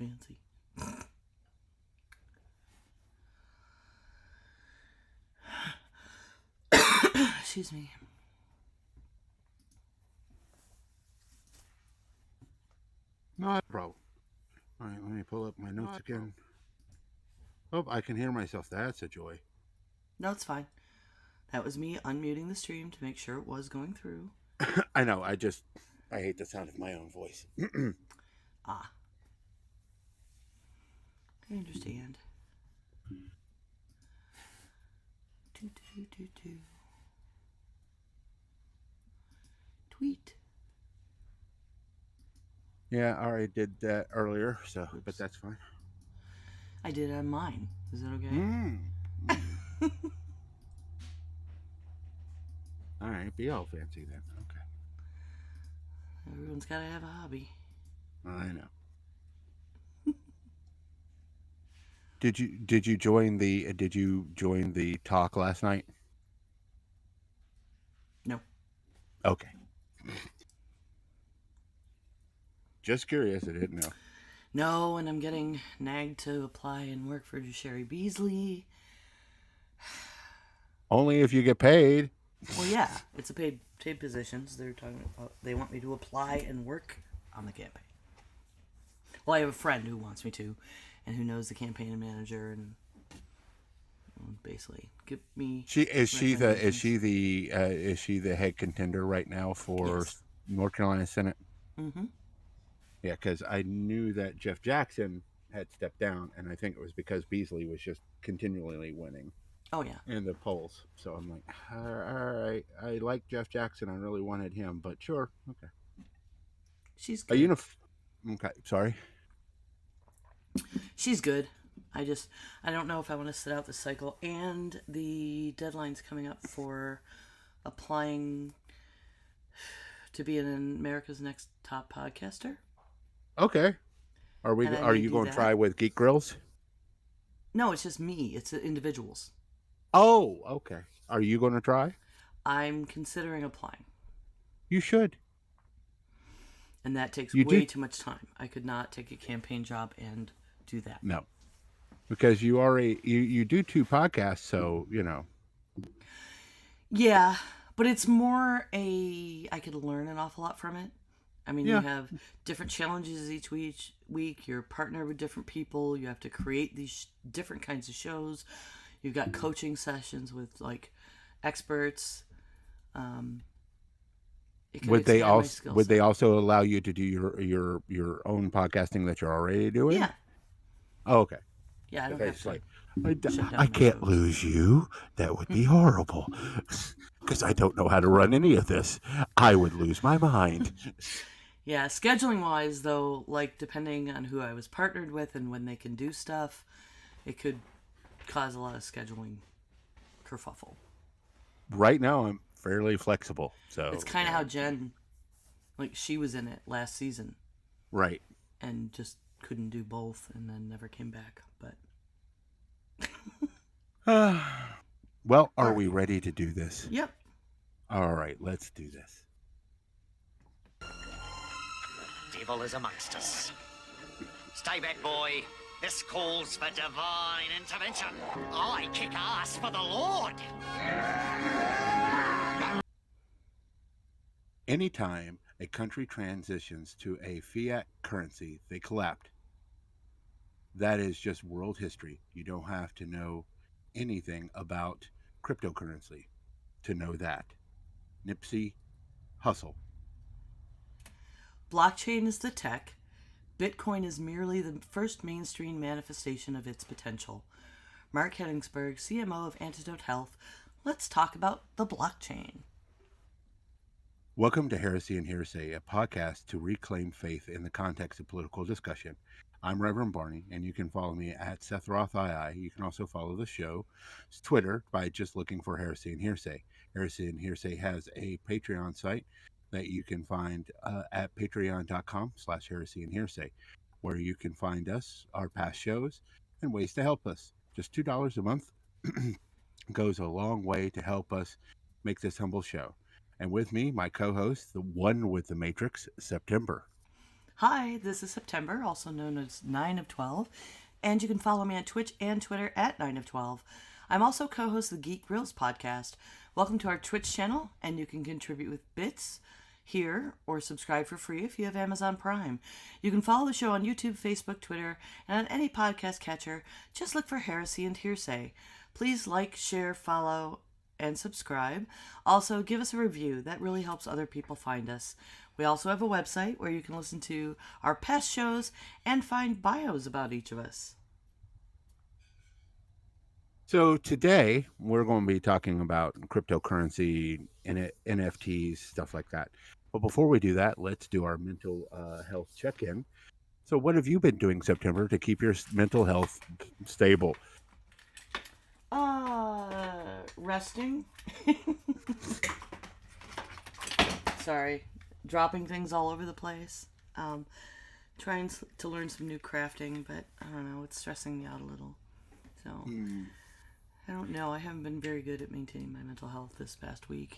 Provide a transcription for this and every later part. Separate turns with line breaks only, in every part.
Fancy. Excuse me.
Not a problem. All right, let me pull up my notes again. Oh, I can hear myself. That's a joy.
No, it's fine. That was me unmuting the stream to make sure it was going through.
I know. I hate the sound of my own voice.
Ah. I understand. Tweet.
Yeah, I already did that earlier, so
Oops.
But that's fine.
I did it on mine. Is that okay?
All right, be all fancy then. Okay.
Everyone's got to have a hobby.
I know. Did you join the talk last night?
No.
Okay. Just curious. I didn't know.
No, and I'm getting nagged to apply and work for Sherry Beasley.
Only if you get paid.
Well, yeah, it's a paid positions. They're talking about. They want me to apply and work on the campaign. Well, I have a friend who wants me to, and who knows the campaign manager, and basically give me.
Is she the head contender right now for
Yes.
North Carolina Senate?
Mm-hmm.
Yeah, because I knew that Jeff Jackson had stepped down, and I think it was because Beasley was just continually winning.
Oh yeah.
In the polls, so I'm like, all right, I like Jeff Jackson. I really wanted him, but sure, okay.
She's good.
Okay, sorry.
She's good. I don't know if I want to sit out the cycle, and the deadline's coming up for applying to be an America's Next Top Podcaster.
Okay. Are you going to try with Geek Grills?
No, it's just me. It's individuals.
Oh, okay. Are you going to try?
I'm considering applying.
You should.
And that takes way too much time. I could not take a campaign job and do that.
No. Because you already you do 2 podcasts, so, you know.
Yeah, but it's more I could learn an awful lot from it. I mean, you have different challenges each week. You're partnered with different people. You have to create these different kinds of shows. You've got coaching sessions with like experts.
Would they also allow you to do your own podcasting that you're already doing?
Yeah.
Oh, okay.
Yeah, I don't have to.
I can't lose you. That would be horrible. Because I don't know how to run any of this. I would lose my mind.
Yeah, scheduling wise, though, like depending on who I was partnered with and when they can do stuff, it could cause a lot of scheduling kerfuffle.
Right now, I'm fairly flexible. So
it's kind of how Jen, like, she was in it last season.
Right.
And just couldn't do both and then never came back. But.
Well, are we ready to do this?
Yep.
All right, let's do this.
Devil is amongst us. Stay back, boy. This calls for divine intervention. I kick ass for the Lord.
Anytime a country transitions to a fiat currency, they collapse. That is just world history. You don't have to know anything about cryptocurrency to know that. Nipsey Hussle.
Blockchain is the tech. Bitcoin is merely the first mainstream manifestation of its potential. Mark Henningsberg, CMO of Antidote Health. Let's talk about the blockchain.
Welcome to Heresy and Hearsay, a podcast to reclaim faith in the context of political discussion. I'm Reverend Barney, and you can follow me at Seth Roth II. You can also follow the show's Twitter by just looking for Heresy and Hearsay. Heresy and Hearsay has a Patreon site that you can find at patreon.com/Heresy and Hearsay, where you can find us, our past shows, and ways to help us. Just $2 a month goes a long way to help us make this humble show. And with me, my co-host, the one with the Matrix, September.
Hi, this is September, also known as 9 of 12, and you can follow me on Twitch and Twitter at 9 of 12. I'm also co host of the Geek Grills podcast. Welcome to our Twitch channel, and you can contribute with bits here or subscribe for free if you have Amazon Prime. You can follow the show on YouTube, Facebook, Twitter, and on any podcast catcher. Just look for Heresy and Hearsay. Please like, share, follow, and subscribe. Also, give us a review. That really helps other people find us. We also have a website where you can listen to our past shows and find bios about each of us.
So today we're going to be talking about cryptocurrency, NFTs, stuff like that. But before we do that, let's do our mental health check-in. So what have you been doing, September, to keep your mental health stable?
Resting. Sorry, dropping things all over the place. Trying to learn some new crafting, but I don't know, it's stressing me out a little. So, I don't know. I haven't been very good at maintaining my mental health this past week.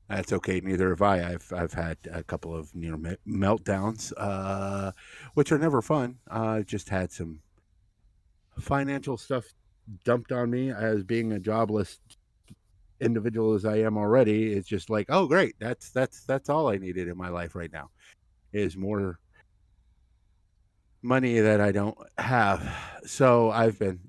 That's okay. Neither have I. I've had a couple of near meltdowns, which are never fun. Just had some financial stuff dumped on me as being a jobless individual as I am already. It's just like, oh great, that's all I needed in my life right now is more money that I don't have. So I've been,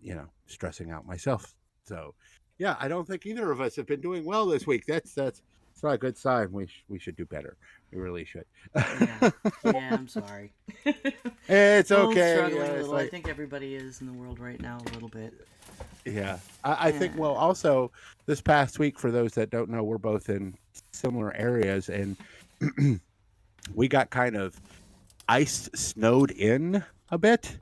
stressing out myself. So yeah, I don't think either of us have been doing well this week. That's it's not a good sign. We should do better. We really should.
Yeah, I'm sorry.
It's
Both
okay.
struggling a
It's
little. I
like,
think everybody is in the world right now a little bit.
yeah, I think. Well, also this past week, for those that don't know, we're both in similar areas, and we got kind of snowed in a bit.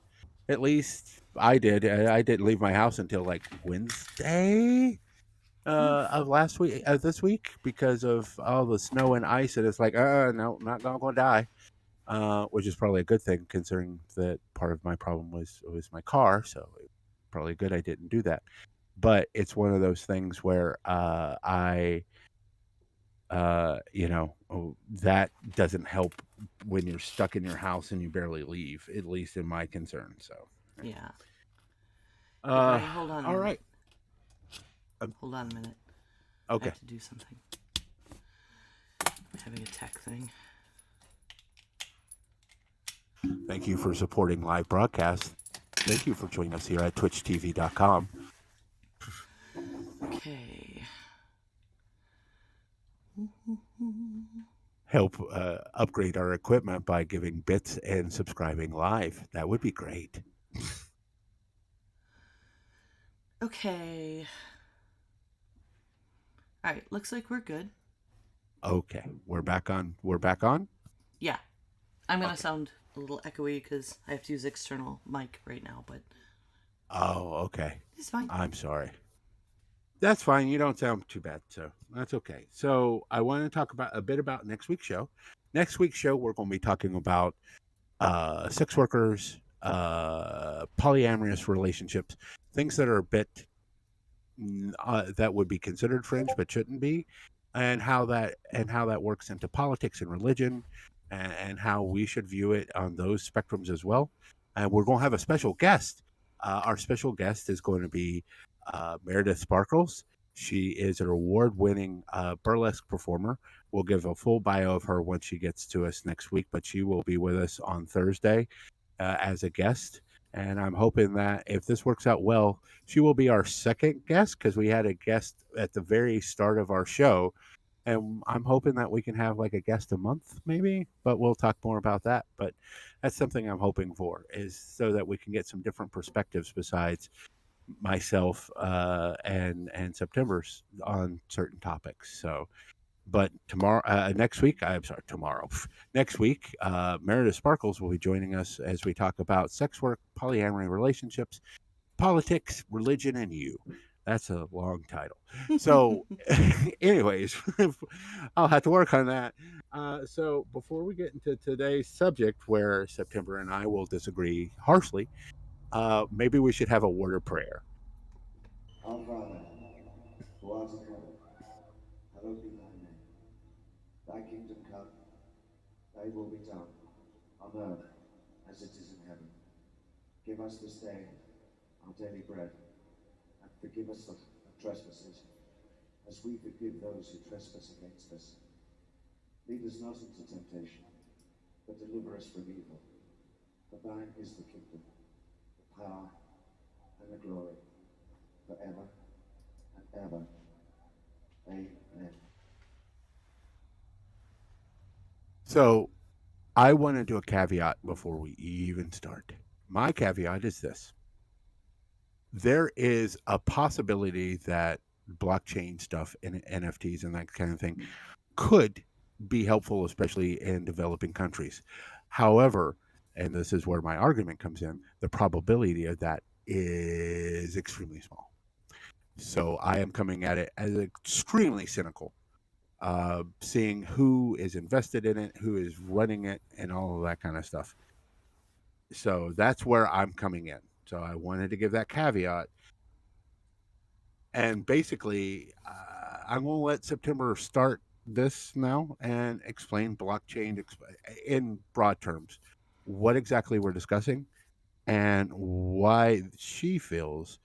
At least I did. I didn't leave my house until like Wednesday of last week, this week, because of all the snow and ice. And it's like, no, not gonna die. Which is probably a good thing considering that part of my problem was my car. So probably good I didn't do that. But it's one of those things where that doesn't help when you're stuck in your house and you barely leave, at least in my concern. So,
Yeah. Hey,
uh,
Brian, hold on a
all
minute.
right.
Hold on a minute. I
Okay.
have to do something. I'm having a tech thing.
Thank you for supporting live broadcast. Thank you for joining us here at twitchtv.com.
Okay.
Help upgrade our equipment by giving bits and subscribing live. That would be great.
Okay. All right. Looks like we're good.
Okay, we're back on. We're back on.
Yeah. I'm going to sound a little echoey because I have to use external mic right now, but
Oh, okay.
it's fine.
I'm sorry. That's fine. You don't sound too bad, so that's okay. So I want to talk about a bit about next week's show. Next week's show, we're going to be talking about sex workers, polyamorous relationships, things that are a bit that would be considered fringe but shouldn't be, and how that works into politics and religion, and how we should view it on those spectrums as well. And we're going to have a special guest. Our special guest is going to be Meredith Sparkles. She is an award-winning burlesque performer. We'll give a full bio of her once she gets to us next week, but she will be with us on Thursday as a guest. And I'm hoping that if this works out well, she will be our second guest because we had a guest at the very start of our show. And I'm hoping that we can have like a guest a month, maybe, but we'll talk more about that. But that's something I'm hoping for, is so that we can get some different perspectives besides myself and September's on certain topics. So, but next week, I'm sorry, tomorrow, next week, Meredith Sparkles will be joining us as we talk about sex work, polyamory relationships, politics, religion, and you. That's a long title. So, anyways, I'll have to work on that. So, before we get into today's subject, where September and I will disagree harshly, maybe we should have a word of prayer.
Our Father, who art in heaven, hallowed be thy name. Thy kingdom come, thy will be done, on earth as it is in heaven. Give us this day our daily bread, and forgive us of trespasses, as we forgive those who trespass against us. Lead us not into temptation, but deliver us from evil. For thine is the kingdom, the power, and the glory, forever and ever. Amen.
So I want to do a caveat before we even start. My caveat is this. There is a possibility that blockchain stuff and NFTs and that kind of thing could be helpful, especially in developing countries. However, and this is where my argument comes in, the probability of that is extremely small. So I am coming at it as extremely cynical, seeing who is invested in it, who is running it, and all of that kind of stuff. So that's where I'm coming in. So I wanted to give that caveat. And basically, I'm going to let September start this now and explain blockchain in broad terms, what exactly we're discussing, and why she feels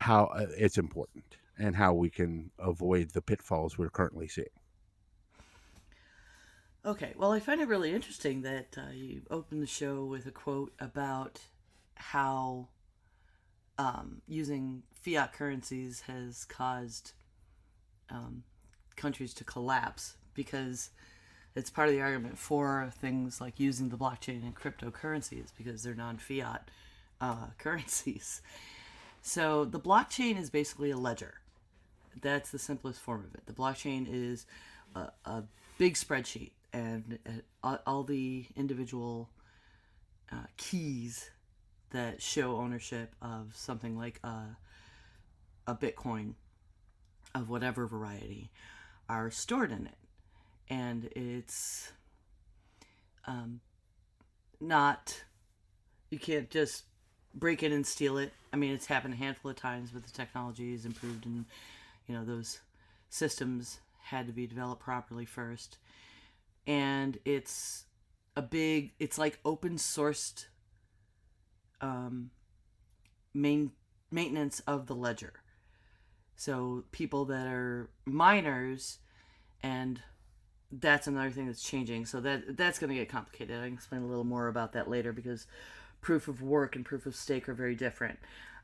how it's important and how we can avoid the pitfalls we're currently seeing.
Okay, well, I find it really interesting that you opened the show with a quote about how using fiat currencies has caused countries to collapse, because it's part of the argument for things like using the blockchain and cryptocurrencies, because they're non-fiat currencies. So the blockchain is basically a ledger. That's the simplest form of it. The blockchain is a big spreadsheet, and all the individual keys that show ownership of something like a Bitcoin of whatever variety are stored in it. And it's not, you can't just break in and steal it. I mean, it's happened a handful of times, but the technology is improved, and those systems had to be developed properly first. And it's like open sourced maintenance of the ledger. So people that are miners, and that's another thing that's changing. So that's going to get complicated. I can explain a little more about that later, because proof of work and proof of stake are very different.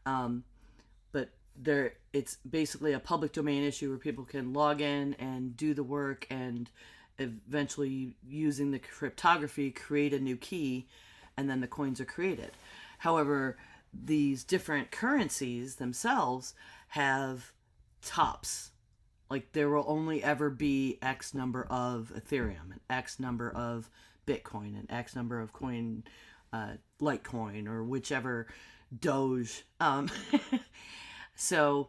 But it's basically a public domain issue where people can log in and do the work, and eventually, using the cryptography, create a new key, and then the coins are created. However, these different currencies themselves have tops. Like, there will only ever be X number of Ethereum, and X number of Bitcoin, and X number of Litecoin, or whichever Doge. So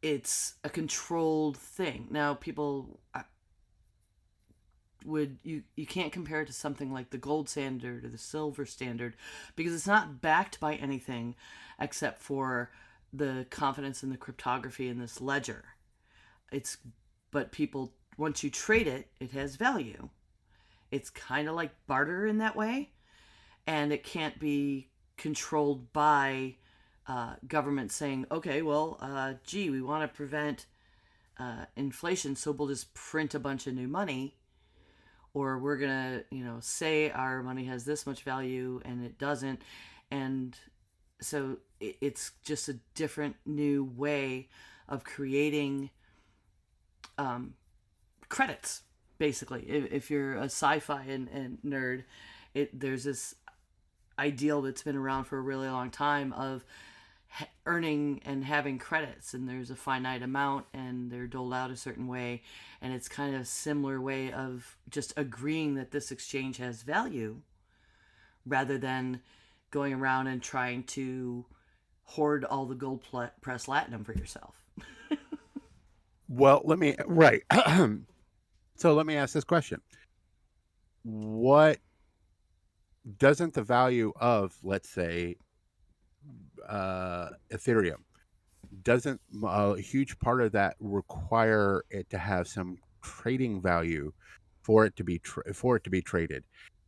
it's a controlled thing. Now, people you can't compare it to something like the gold standard or the silver standard, because it's not backed by anything except for the confidence in the cryptography in this ledger. But people, once you trade it, it has value. It's kind of like barter in that way, and it can't be controlled by government saying, okay, well, we want to prevent inflation, so we'll just print a bunch of new money, or we're gonna, say our money has this much value and it doesn't, and so it's just a different new way of creating credits. Basically, if you're a sci-fi and nerd, there's this ideal that's been around for a really long time of earning and having credits, and there's a finite amount, and they're doled out a certain way, and it's kind of a similar way of just agreeing that this exchange has value, rather than going around and trying to hoard all the gold press platinum for yourself.
Well, so let me ask this question. What doesn't the value of, let's say, Ethereum, doesn't a huge part of that require it to have some trading value for it to be traded?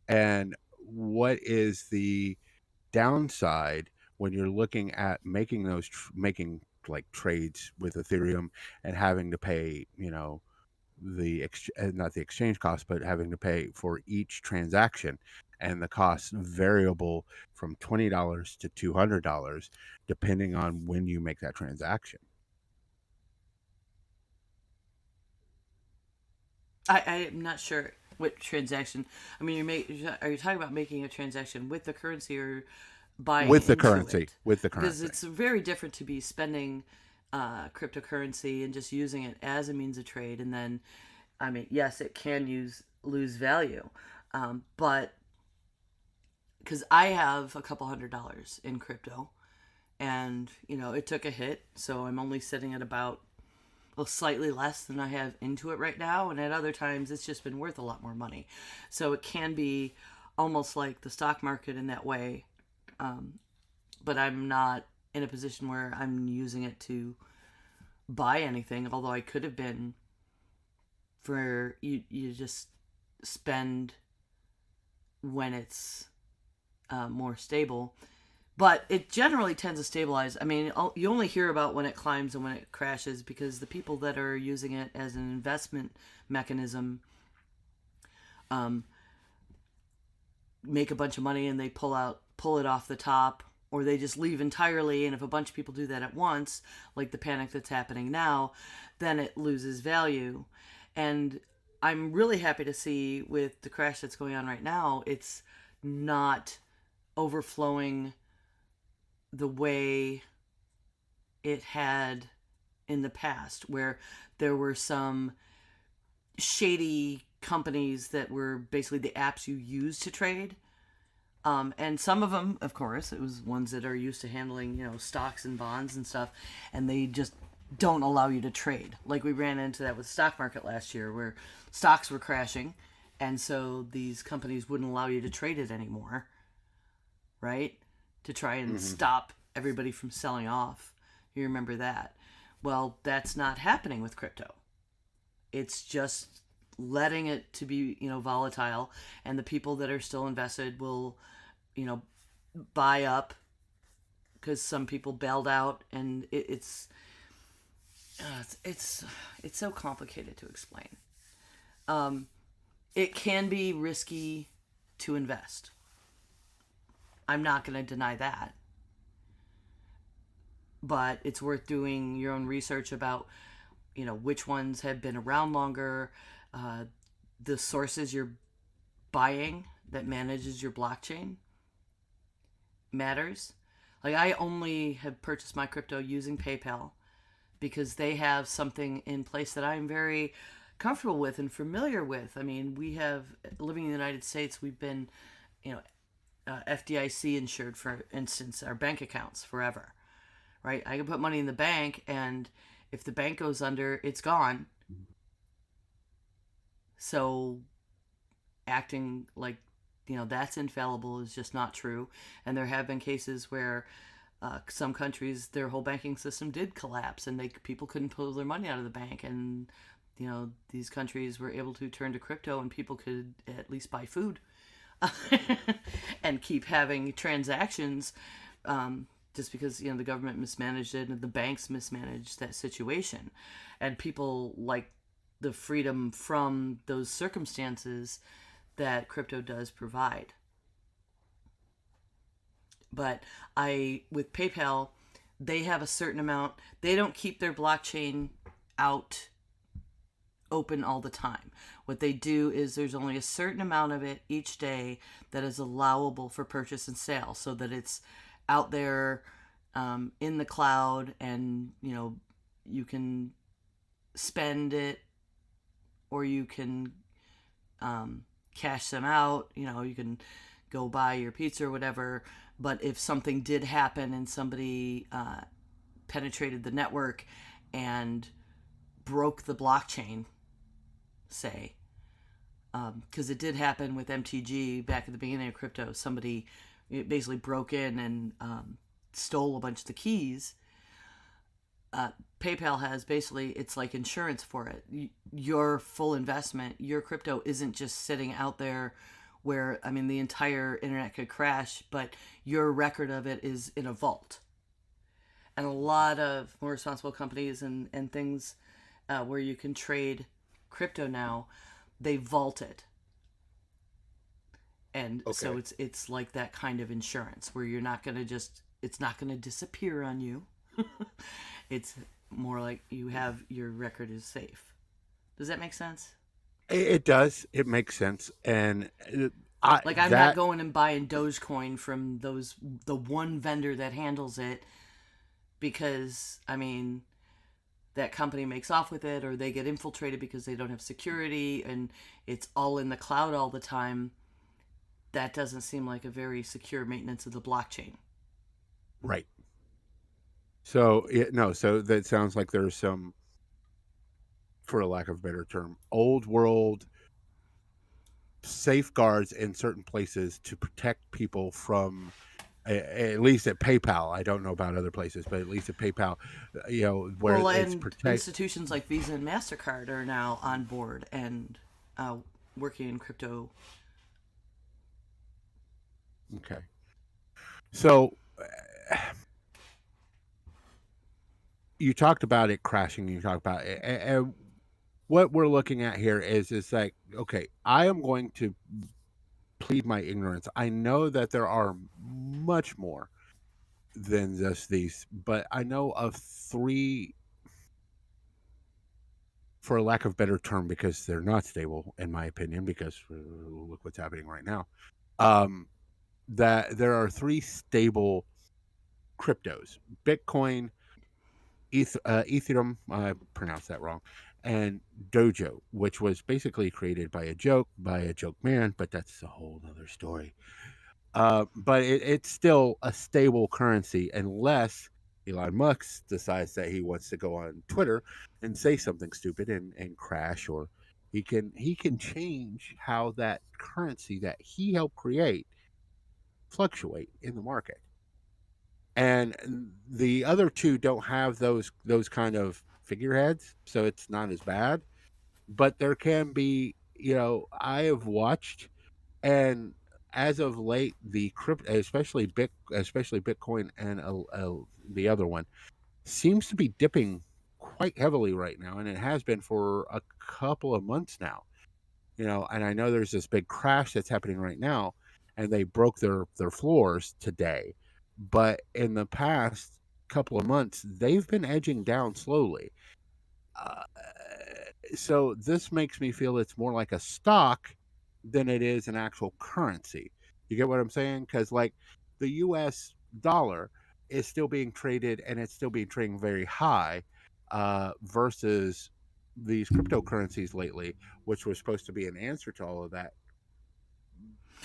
And what is the downside when you're looking at making making like trades with Ethereum and having to pay, not the exchange cost, but having to pay for each transaction, and the cost variable from $20 to $200 depending on when you make that transaction.
I'm not sure what transaction. I mean, are you talking about making a transaction with the currency or buying
With the
into
currency,
it?
with the
Because
currency.
it's very different to be spending cryptocurrency and just using it as a means of trade, and then, I mean, yes, it can lose value, but because I have a couple $100 in crypto, and it took a hit, so I'm only sitting at about, well, slightly less than I have into it right now, and at other times it's just been worth a lot more money. So it can be almost like the stock market in that way, but I'm not in a position where I'm using it to buy anything. Although I could have been, for you just spend when it's more stable. But it generally tends to stabilize. I mean, you only hear about when it climbs and when it crashes, because the people that are using it as an investment mechanism make a bunch of money and they pull it off the top, or they just leave entirely. And if a bunch of people do that at once, like the panic that's happening now, then it loses value. And I'm really happy to see, with the crash that's going on right now, it's not overflowing the way it had in the past, where there were some shady companies that were basically the apps you use to trade. And some of them, of course, it was ones that are used to handling, stocks and bonds and stuff, and they just don't allow you to trade. Like, we ran into that with the stock market last year, where stocks were crashing, and so these companies wouldn't allow you to trade it anymore, right? To try and stop everybody from selling off. You remember that? Well, that's not happening with crypto. It's just letting it to be, volatile, and the people that are still invested will, buy up, because some people bailed out, and it's so complicated to explain. It can be risky to invest. I'm not going to deny that. But it's worth doing your own research about, which ones have been around longer, the sources you're buying that manages your blockchain matters. Like, I only have purchased my crypto using PayPal, because they have something in place that I'm very comfortable with and familiar with. I mean, living in the United States, we've been, FDIC insured, for instance, our bank accounts forever, right? I can put money in the bank, and if the bank goes under, it's gone. So acting like, that's infallible is just not true. And there have been cases where some countries, their whole banking system did collapse, and people couldn't pull their money out of the bank. And, these countries were able to turn to crypto, and people could at least buy food and keep having transactions, just because, the government mismanaged it and the banks mismanaged that situation. And people like the freedom from those circumstances that crypto does provide. But with PayPal, they have a certain amount. They don't keep their blockchain out open all the time. What they do is, there's only a certain amount of it each day that is allowable for purchase and sale, so that it's out there in the cloud, and you can spend it, or you can cash them out. You can go buy your pizza or whatever. But if something did happen and somebody penetrated the network and broke the blockchain, say, because it did happen with MTG back at the beginning of crypto. Somebody basically broke in and stole a bunch of the keys. PayPal has, basically, it's like insurance for it. Your full investment, your crypto isn't just sitting out there where, I mean, the entire internet could crash, but your record of it is in a vault. And a lot of more responsible companies and things where you can trade crypto now, they vault it. And so it's like that kind of insurance where you're not going to just, it's not going to disappear on you. It's more like you have, your record is safe. Does that make sense?
It does. It makes sense. And
I'm not going and buying Dogecoin from the one vendor that handles it, because, I mean, that company makes off with it, or they get infiltrated because they don't have security and it's all in the cloud all the time. That doesn't seem like a very secure maintenance of the blockchain.
Right. So, so that sounds like there's some, for a lack of a better term, old world safeguards in certain places to protect people from, at least at PayPal. I don't know about other places, but at least at PayPal, where it's
institutions like Visa and MasterCard are now on board and working in crypto.
Okay. So you talked about it crashing. You talked about it. And what we're looking at here is like, okay, I am going to plead my ignorance. I know that there are much more than just these, but I know of three, for a lack of a better term, because they're not stable, in my opinion, because look what's happening right now, that there are three stable cryptos: Bitcoin, Ethereum, I pronounced that wrong, and Dojo, which was basically created by a joke man, but that's a whole other story. But it's still a stable currency unless Elon Musk decides that he wants to go on Twitter and say something stupid and crash, or he can change how that currency that he helped create fluctuate in the market. And the other two don't have those kind of figureheads, so it's not as bad. But there can be, I have watched, and as of late, the crypto, especially Bitcoin and the other one, seems to be dipping quite heavily right now, and it has been for a couple of months now. And I know there's this big crash that's happening right now, and they broke their floors today. But in the past couple of months, they've been edging down slowly. Uh, so this makes me feel it's more like a stock than it is an actual currency. You get what I'm saying? Because like the U.S. dollar is still being traded, and it's still being trading very high, versus these cryptocurrencies lately, which was supposed to be an answer to all of that,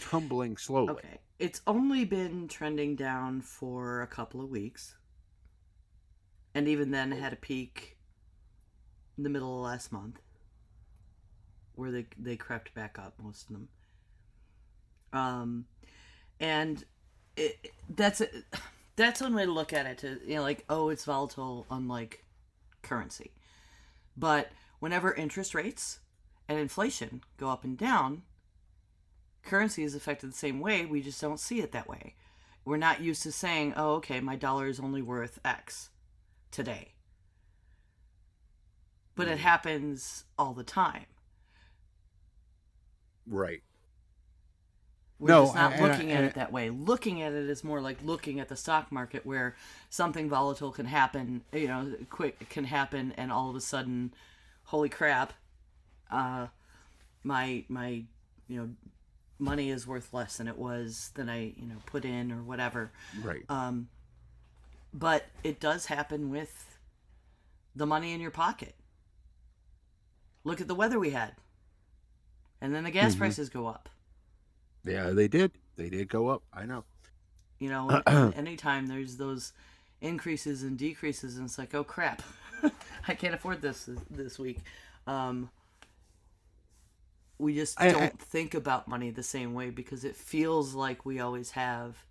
tumbling slowly.
Okay. It's only been trending down for a couple of weeks. And even then it had a peak in the middle of last month where they crept back up, most of them. And that's one way to look at it, to, like, oh, it's volatile, unlike currency. But whenever interest rates and inflation go up and down, currency is affected the same way. We just don't see it that way. We're not used to saying, oh, okay, my dollar is only worth X today. But it happens all the time.
Right.
We're just not looking at it that way. Looking at it is more like looking at the stock market, where something volatile can happen, quick can happen, and all of a sudden, holy crap, my money is worth less than it was, than I put in, or whatever.
Right.
But it does happen with the money in your pocket. Look at the weather we had, and then the gas prices go up.
Yeah, they did. They did go up. I know.
Anytime there's those increases and decreases, and it's like, oh crap, I can't afford this week. We just don't think about money the same way, because it feels like we always have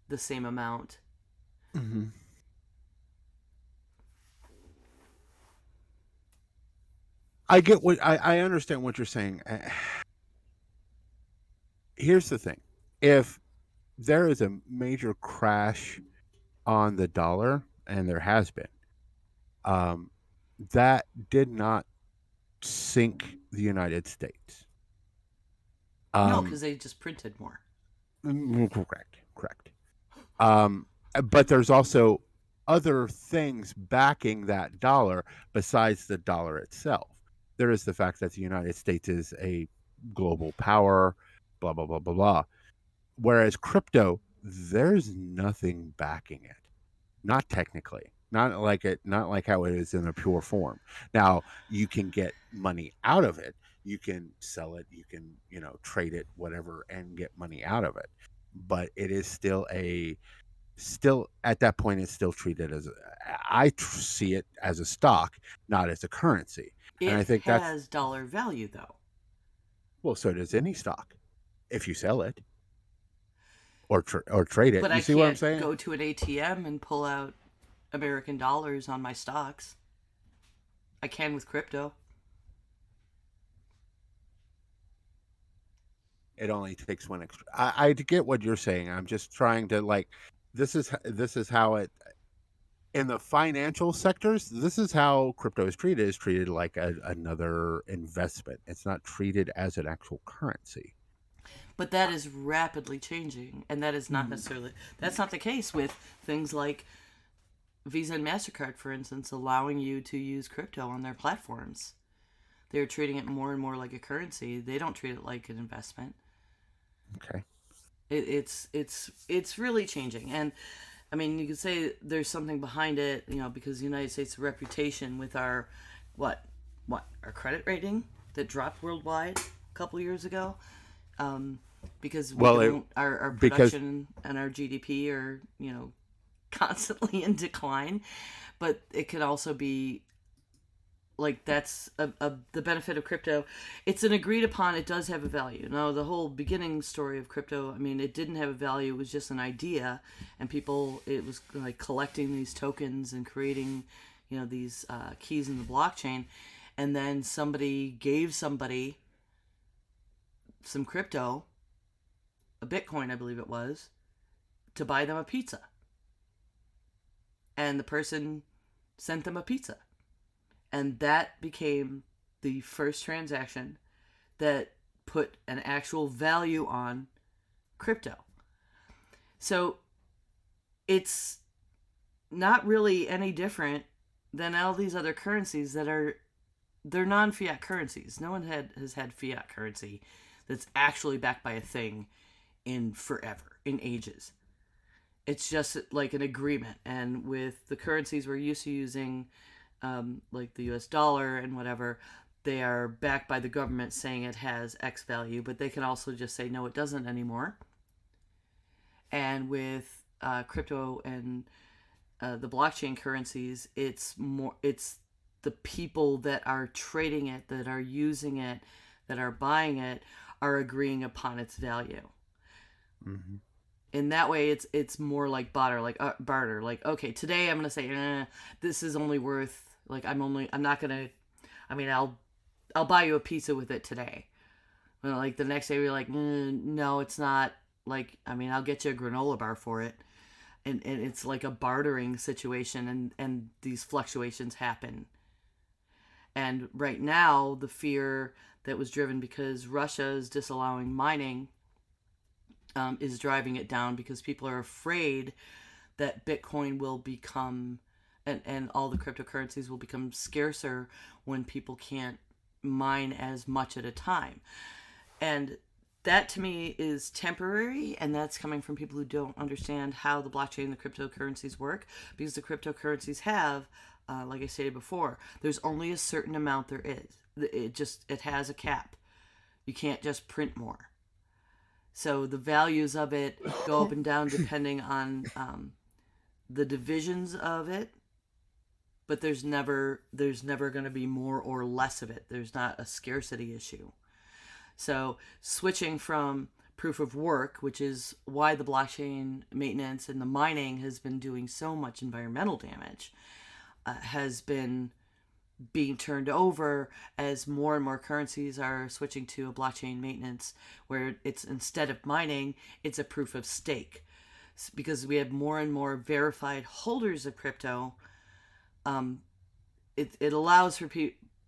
the same amount.
Mm-hmm. I get what I understand what you're saying. here's the thing: if there is a major crash on the dollar, and there has been, um, that did not sink the United States.
No,
Um,
because they just printed more.
correct. Um, but there's also other things backing that dollar besides the dollar itself. There is the fact that the United States is a global power, blah, blah, blah, blah, blah. Whereas crypto, there's nothing backing it. Not technically. Not like how it is in a pure form. Now, you can get money out of it. You can sell it, you can, trade it, whatever, and get money out of it. But it is still at that point it's still treated as see it as a stock, not as a currency. And I
It
think that's,
has dollar value, though.
well, so does any stock if you sell it or trade it.
But
You
I
see what I'm
can't
saying?
go to an ATM and pull out American dollars on my stocks. I can with crypto.
It only takes one extra. I get what you're saying. I'm just trying to, like, this is how it, in the financial sectors, this is how crypto is treated. Is treated like another investment. It's not treated as an actual currency.
But that is rapidly changing, and that is not necessarily, that's not the case with things like Visa and MasterCard, for instance, allowing you to use crypto on their platforms. They're treating it more and more like a currency. They don't treat it like an investment.
Okay.
It's really changing, and I mean, you could say there's something behind it, because the United States' reputation with our what our credit rating that dropped worldwide a couple years ago, because we
Well,
don't our
because
production and our GDP are constantly in decline, but it could also be like that's the benefit of crypto. It's an agreed upon, it does have a value. Now, the whole beginning story of crypto, I mean, it didn't have a value, it was just an idea, and people, it was like collecting these tokens and creating these keys in the blockchain, and then somebody gave somebody some crypto, a Bitcoin I believe it was, to buy them a pizza, and the person sent them a pizza. And that became the first transaction that put an actual value on crypto. So it's not really any different than all these other currencies they're non-fiat currencies. No one has had fiat currency that's actually backed by a thing in forever, in ages. It's just like an agreement. And with the currencies we're used to using, like the US dollar and whatever, they are backed by the government saying it has X value, but they can also just say, no, it doesn't anymore. And with crypto and the blockchain currencies, it's the people that are trading it, that are using it, that are buying it, are agreeing upon its value.
mm-hmm.
In that way, it's more like barter. Like, okay, today I'm gonna say, this is only worth, like, I'm not gonna, I mean, I'll buy you a pizza with it today. But like the next day we're like, no, it's not. Like, I mean, I'll get you a granola bar for it, and it's like a bartering situation, and these fluctuations happen. And right now, the fear that was driven because Russia is disallowing mining is driving it down, because people are afraid that Bitcoin will become, and all the cryptocurrencies will become scarcer when people can't mine as much at a time. And that to me is temporary, and that's coming from people who don't understand how the blockchain and the cryptocurrencies work, because the cryptocurrencies have, like I stated before, there's only a certain amount there is. It has a cap. You can't just print more. So the values of it go up and down depending on the divisions of it, but there's never going to be more or less of it. There's not a scarcity issue. So switching from proof of work, which is why the blockchain maintenance and the mining has been doing so much environmental damage, has been being turned over as more and more currencies are switching to a blockchain maintenance where it's, instead of mining, it's a proof of stake. Because we have more and more verified holders of crypto, it allows for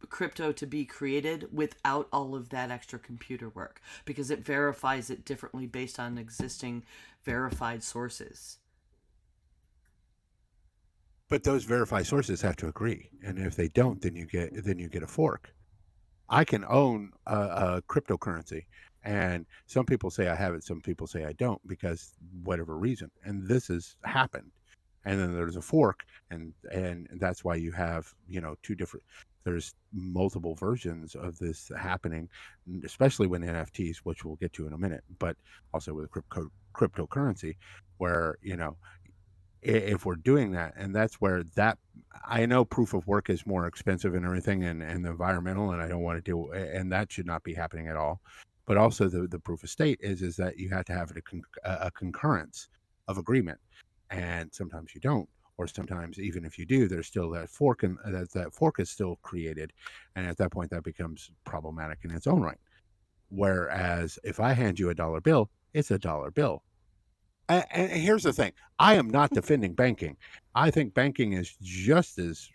crypto to be created without all of that extra computer work, because it verifies it differently based on existing verified sources.
But those verified sources have to agree, and if they don't, then you get a fork. I can own a cryptocurrency, and some people say I have it, some people say I don't, because whatever reason. And this has happened. And then there's a fork, and that's why you have, two different. There's multiple versions of this happening, especially with NFTs, which we'll get to in a minute, but also with cryptocurrency, where if we're doing that, and that's where that, I know proof of work is more expensive and everything, and the environmental, and I don't want to do, and that should not be happening at all. But also the proof of stake is that you have to have a concurrence of agreement, and sometimes you don't, or sometimes even if you do, there's still that fork, and that fork is still created, and at that point that becomes problematic in its own right. Whereas if I hand you a dollar bill, it's a dollar bill. And here's the thing: I am not defending banking. I think banking is just as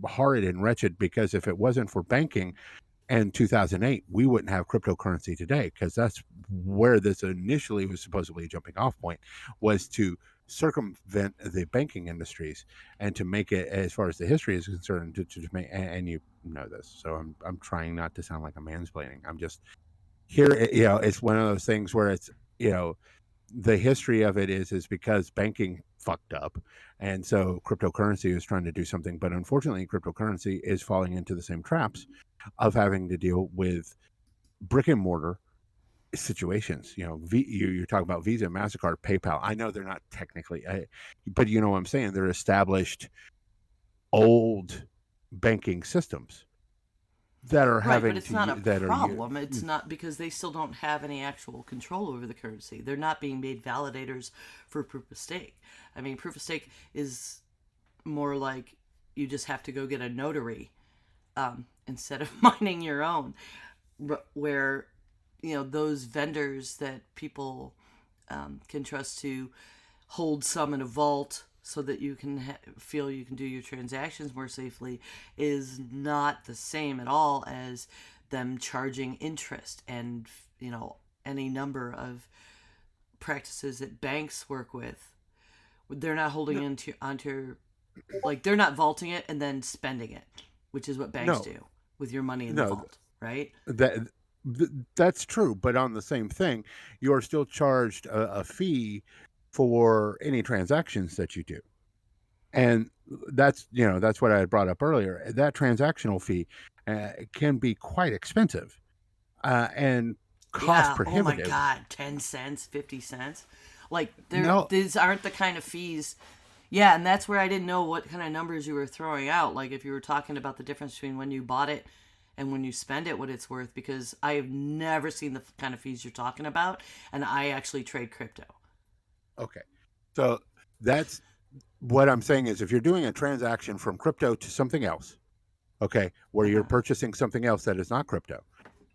horrid and wretched, because if it wasn't for banking in 2008, we wouldn't have cryptocurrency today, because that's where this initially was supposedly a jumping off point, was to circumvent the banking industries and to make it, as far as the history is concerned, to make, and you know this, so I'm trying not to sound like I'm mansplaining. I'm just here. It's one of those things where it's, the history of it is because banking fucked up, and so cryptocurrency is trying to do something, but unfortunately cryptocurrency is falling into the same traps of having to deal with brick and mortar situations. You're talking about Visa, MasterCard, PayPal. I know they're not technically, but you know what I'm saying, they're established old banking systems that are
Right, but
having
it's not a
to that are
problem. It's not, because they still don't have any actual control over the currency. They're not being made validators for proof of stake. I mean, proof of stake is more like you just have to go get a notary, instead of mining your own. Where, those vendors that people can trust to hold some in a vault so that you can feel you can do your transactions more safely, is not the same at all as them charging interest and, any number of practices that banks work with. They're not holding onto, like, they're not vaulting it and then spending it, which is what banks
no
do with your money in the
no
vault, right?
that that's true, but on the same thing, you're still charged a fee for any transactions that you do, and that's what I had brought up earlier. That transactional fee can be quite expensive, and cost
Yeah, oh my
prohibitive.
god, 10 cents, 50 cents. Like,
No,
these aren't the kind of fees. Yeah, and that's where I didn't know what kind of numbers you were throwing out. Like, if you were talking about the difference between when you bought it and when you spend it, what it's worth, because I have never seen the kind of fees you're talking about, and I actually trade crypto.
okay, so that's what I'm saying is, if you're doing a transaction from crypto to something else, okay, where you're
Uh-huh.
purchasing something else that is not crypto,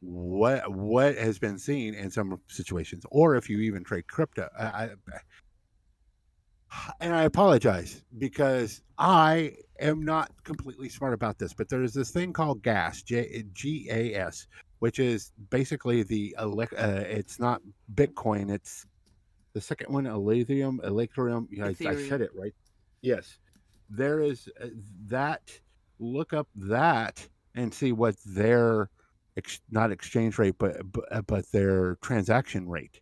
what has been seen in some situations, or if you even trade crypto, and I apologize because I am not completely smart about this, but there is this thing called GAS, which is basically it's not Bitcoin, it's the second one, Electrium. Yeah, I said
Ethereum.
it right. Yes, there is that. Look up that and see what their not exchange rate, but their transaction rate.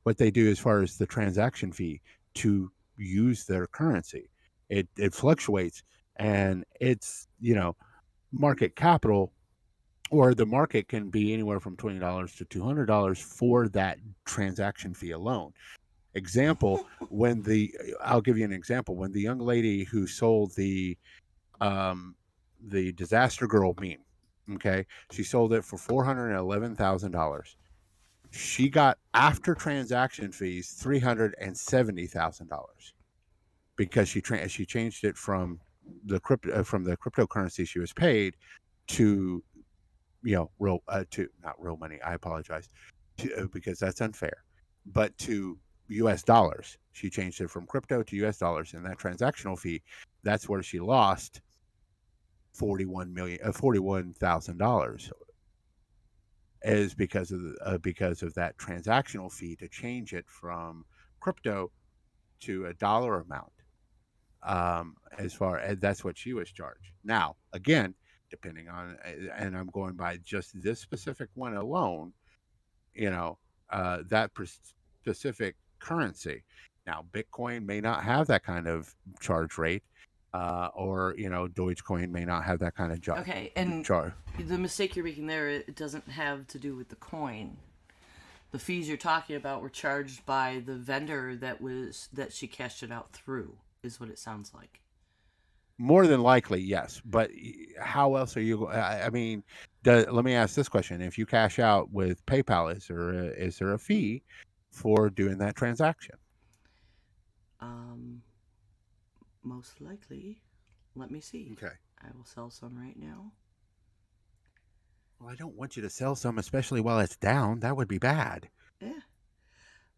What they do as far as the transaction fee to use their currency. It fluctuates, and it's market capital, or the market can be anywhere from $20 to $200 for that transaction fee alone. Example, when the I'll give you an example. When the young lady who sold um the disaster girl meme, okay, she sold it for $411,000. She got, after transaction fees, $370,000, because she changed it from the cryptocurrency she was paid to, to not real money. I apologize, because that's unfair, but to U.S. dollars. She changed it from crypto to U.S. dollars, and that transactional fee, that's where she lost $41,000, is because of that transactional fee to change it from crypto to a dollar amount. As far as that's what she was charged. Now, again, depending on, and I'm going by just this specific one alone, you know, that specific currency. Now, Bitcoin may not have that kind of charge rate, or Dogecoin may not have that kind of
Okay, and
charge.
the mistake you're making there, it doesn't have to do with the coin. The fees you're talking about were charged by the vendor that she cashed it out through, is what it sounds like.
More than likely, yes. But how else are you? I mean, let me ask this question: if you cash out with PayPal, is there a fee for doing that transaction?
Most likely. Let me see.
Okay.
I will sell some right now.
Well, I don't want you to sell some, especially while it's down. That would be bad.
Yeah.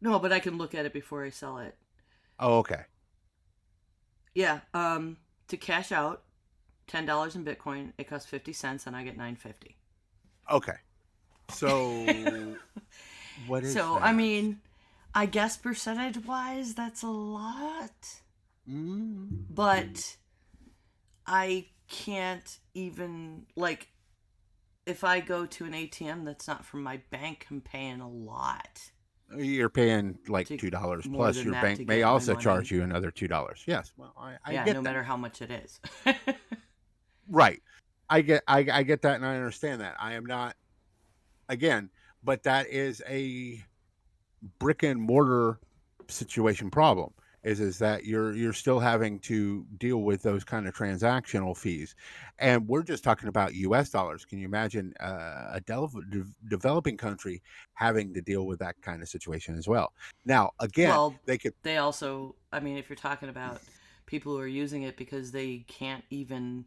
No, but I can look at it before I sell it.
Oh, okay.
Yeah. To cash out $10 in Bitcoin, it costs 50 cents, and I get $9.50.
Okay. So, what is
So,
that?
I mean, I guess percentage-wise, that's a lot. But I can't even, like, if I go to an ATM that's not from my bank, I'm paying a lot.
You're paying like $2
more
plus.
than
Your
that
bank
to
may
get my
also
money.
charge you another $2. Yes. Well, I
Yeah,
get
no
that.
matter how much it is.
Right. I get that, and I understand that. I am not, again, but that is a brick and mortar situation problem. Is that you're still having to deal with those kind of transactional fees, and we're just talking about U.S. dollars. Can you imagine a developing country having to deal with that kind of situation as well? Now, again,
Well,
they could.
they also, I mean, if you're talking about people who are using it because they can't even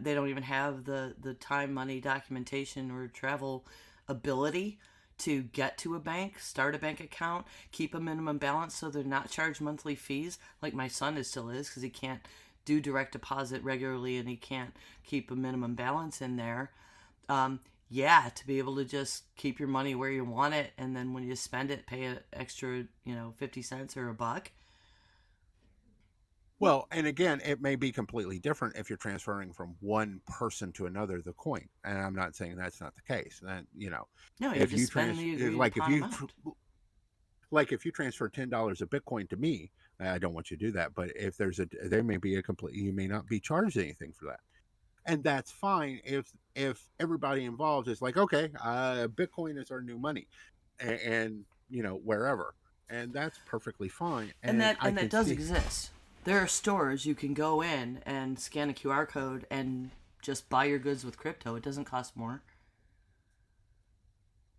they don't even have the time, money, documentation, or travel ability to get to a bank, start a bank account, keep a minimum balance so they're not charged monthly fees, like my son still is, because he can't do direct deposit regularly and he can't keep a minimum balance in there. Yeah, to be able to just keep your money where you want it, and then when you spend it, pay an extra, 50 cents or a buck.
Well, and again, it may be completely different if you're transferring from one person to another the coin, and I'm not saying that's not the case. Then
No, you
if
just
you
spend the agreed
like if
upon
you
amount.
like if you transfer $10 of Bitcoin to me, I don't want you to do that. But if there may be you may not be charged anything for that, and that's fine if everybody involved is like, okay, Bitcoin is our new money, and wherever, and that's perfectly fine,
And
and
that
I
and that
can
does
see.
exist. There are stores you can go in and scan a QR code and just buy your goods with crypto. It doesn't cost more.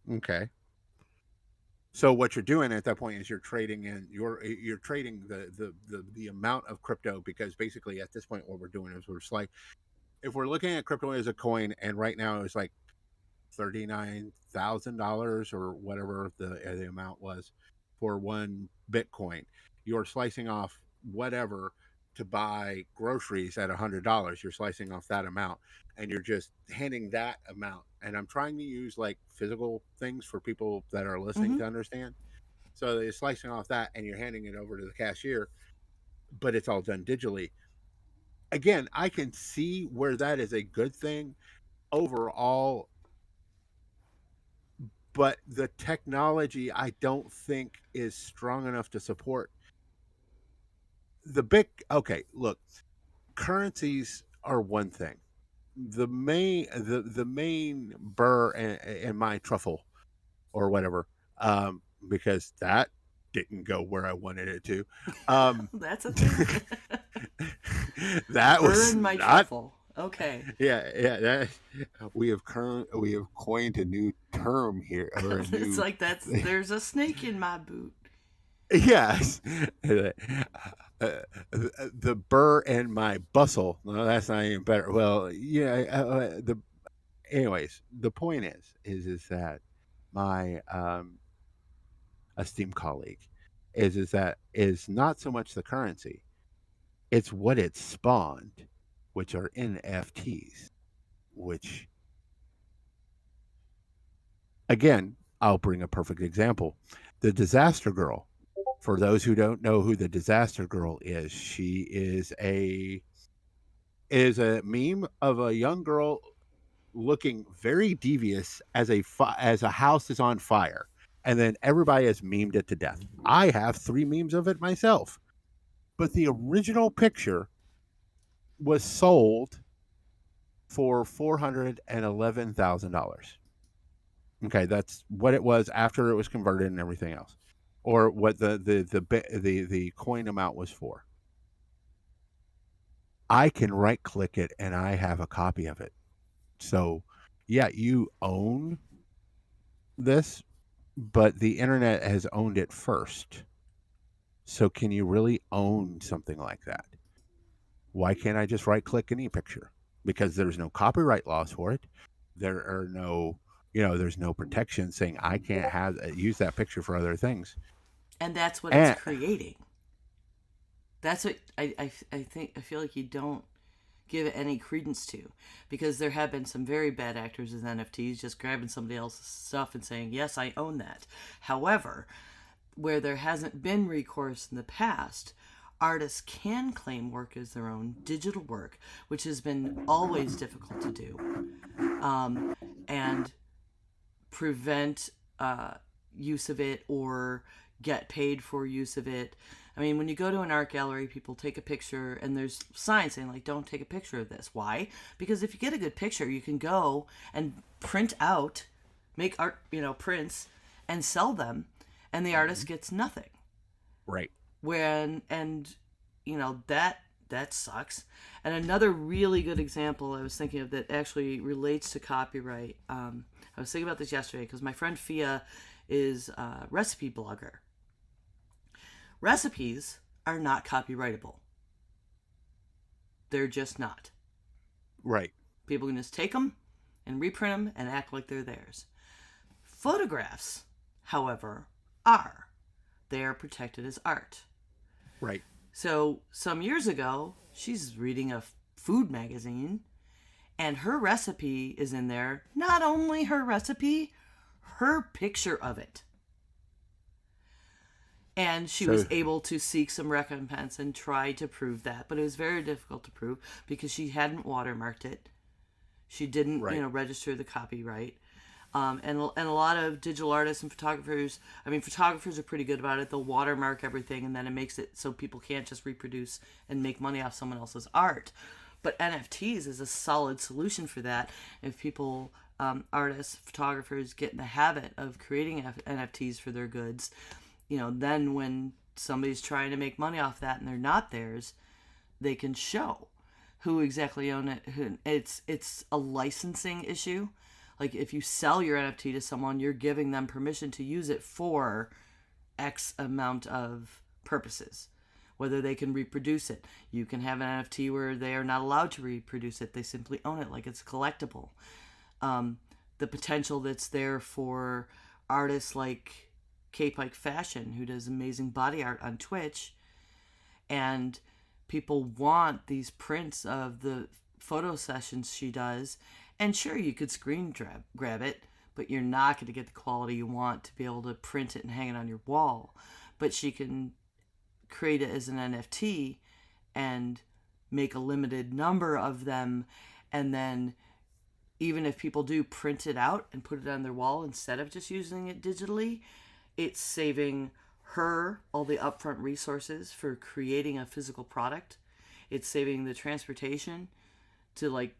Okay. So what you're doing at that point is you're trading you're trading the amount of crypto, because basically at this point what we're doing is we're just like, if we're looking at crypto as a coin, and right now it's like $39,000 or whatever the amount was for one Bitcoin, you're slicing off whatever to buy groceries at $100. You're slicing off that amount, and you're just handing that amount. And I'm trying to use like physical things for people that are listening
Mm-hmm.
to understand. So you're slicing off that, and you're handing it over to the cashier, but it's all done digitally. Again, I can see where that is a good thing overall, but the technology I don't think is strong enough to support the big. Okay, look, currencies are one thing. The main burr in my truffle or whatever, because that didn't go where I wanted it to.
That's a thing.
That was
Burn my
not.
truffle. Okay.
Yeah. We have coined a new term here, or a
It's
new.
like there's a snake in my boot.
Yes. the burr in my bustle. No, that's not even better. Well, yeah. Anyways, the point is that my esteemed colleague is that is not so much the currency, it's what it spawned, which are NFTs. Which again, I'll bring a perfect example: the Disaster Girl. For those who don't know who the Disaster Girl is, she is a meme of a young girl looking very devious as a house is on fire, and then everybody has memed it to death. I have 3 memes of it myself, but the original picture was sold for $411,000. Okay, that's what it was after it was converted and everything else, or what the coin amount was for. I can right click it and I have a copy of it. So, yeah, you own this, but the internet has owned it first. So, can you really own something like that? Why can't I just right click any picture? Because there's no copyright laws for it. There are no, there's no protection saying I can't use that picture for other things.
And that's what it's
And
creating. That's what I think. I feel like you don't give it any credence to, because there have been some very bad actors with NFTs just grabbing somebody else's stuff and saying, yes, I own that. However, where there hasn't been recourse in the past, artists can claim work as their own digital work, which has been always difficult to do, and prevent use of it or get paid for use of it. I mean, when you go to an art gallery, people take a picture and there's signs saying, like, don't take a picture of this. Why? Because if you get a good picture, you can go and print out, make art, prints, and sell them, and the artist gets nothing.
right.
That sucks. And another really good example I was thinking of that actually relates to copyright. I was thinking about this yesterday because my friend Fiat is a recipe blogger. Recipes are not copyrightable. They're just not.
Right.
People can just take them and reprint them and act like they're theirs. Photographs, however, are. They are protected as art.
Right.
So some years ago, she's reading a food magazine, and her recipe is in there. Not only her recipe, her picture of it. And she was able to seek some recompense and try to prove that. But it was very difficult to prove because she hadn't watermarked it. She didn't, register the copyright. And a lot of digital artists and photographers, photographers are pretty good about it. They'll watermark everything, and then it makes it so people can't just reproduce and make money off someone else's art. But NFTs is a solid solution for that. If people, artists, photographers, get in the habit of creating NFTs for their goods, then when somebody's trying to make money off that and they're not theirs, they can show who exactly own it. It's a licensing issue. Like, if you sell your NFT to someone, you're giving them permission to use it for X amount of purposes, whether they can reproduce it. You can have an NFT where they are not allowed to reproduce it. They simply own it like it's collectible. The potential that's there for artists like K-Pike Fashion, who does amazing body art on Twitch, and people want these prints of the photo sessions she does. And sure, you could screen grab it, but you're not going to get the quality you want to be able to print it and hang it on your wall. But she can create it as an NFT and make a limited number of them. And then even if people do print it out and put it on their wall instead of just using it digitally, it's saving her all the upfront resources for creating a physical product. It's saving the transportation to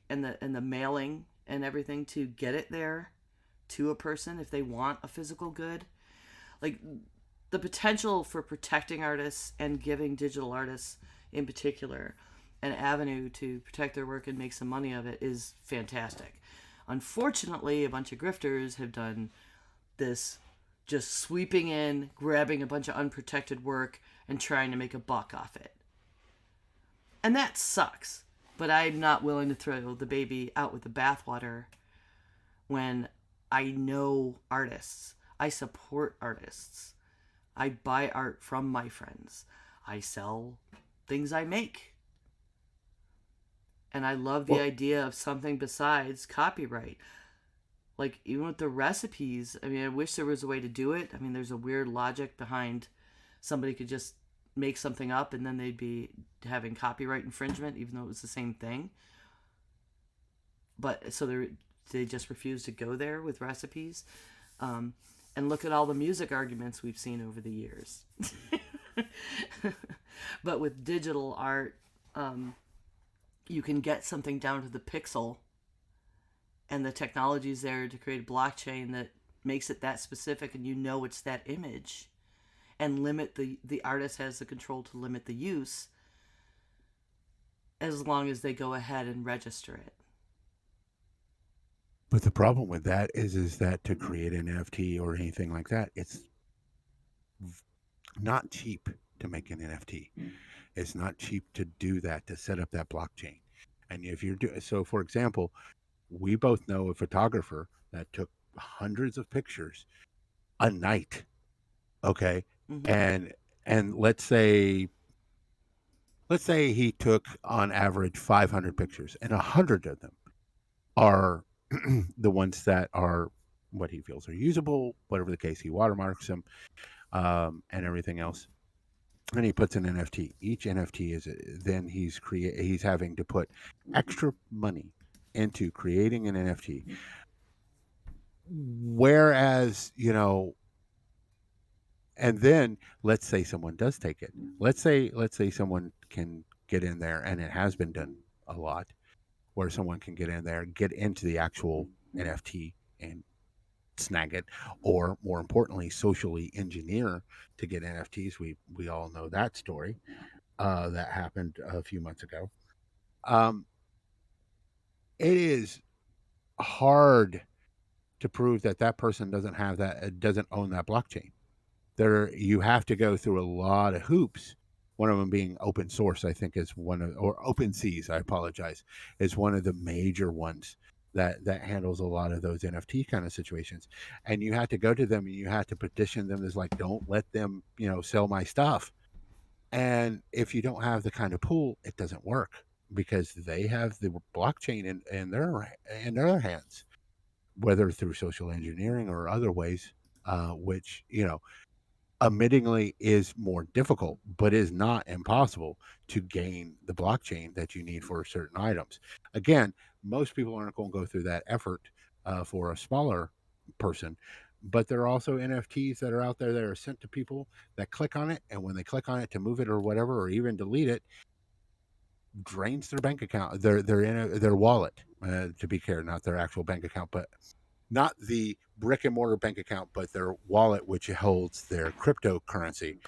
and the mailing and everything to get it there to a person if they want a physical good. Like, the potential for protecting artists and giving digital artists in particular an avenue to protect their work and make some money of it is fantastic. Unfortunately, a bunch of grifters have done this, just sweeping in, grabbing a bunch of unprotected work and trying to make a buck off it. And that sucks. But I'm not willing to throw the baby out with the bathwater when I know artists. I support artists. I buy art from my friends. I sell things I make. And I love the idea of something besides copyright. Like, even with the recipes, I mean, I wish there was a way to do it. I mean, there's a weird logic behind somebody could just make something up and then they'd be having copyright infringement, even though it was the same thing. But so they just refuse to go there with recipes. And look at all the music arguments we've seen over the years. But with digital art, you can get something down to the pixel, and the technology's there to create a blockchain that makes it that specific, and you know it's that image, and limit the artist has the control to limit the use as long as they go ahead and register it.
But the problem with that is that to create an NFT or anything like that, it's not cheap to make an NFT. It's not cheap to do that, to set up that blockchain. And if you're so, for example, we both know a photographer that took hundreds of pictures a night. Okay. Mm-hmm. And let's say he took on average 500 pictures, and 100 of them are the ones that are what he feels are usable, whatever the case. He watermarks them, and everything else, and he puts an NFT. Each NFT is then he's having to put extra money into creating an NFT. Whereas, and then let's say someone does take it. Let's say someone can get in there, and it has been done a lot, where someone can get in there, get into the actual NFT and snag it, or more importantly, socially engineer to get NFTs. We all know that story that happened a few months ago. It is hard to prove that person doesn't own that blockchain. You have to go through a lot of hoops. One of them being open source, I think, is one of, or OpenSeas, I apologize, is one of the major ones that handles a lot of those NFT kind of situations. And you have to go to them and you have to petition them as like, don't let them, sell my stuff. And if you don't have the kind of pool, it doesn't work, because they have the blockchain in their hands, whether through social engineering or other ways, which, admittingly is more difficult, but is not impossible to gain the blockchain that you need for certain items. Again, most people aren't going to go through that effort for a smaller person, but there are also NFTs that are out there that are sent to people that click on it, and when they click on it to move it or whatever, or even delete it, drains their bank account, their wallet, to be clear, not their actual bank account, but not the brick and mortar bank account, but their wallet, which holds their cryptocurrency,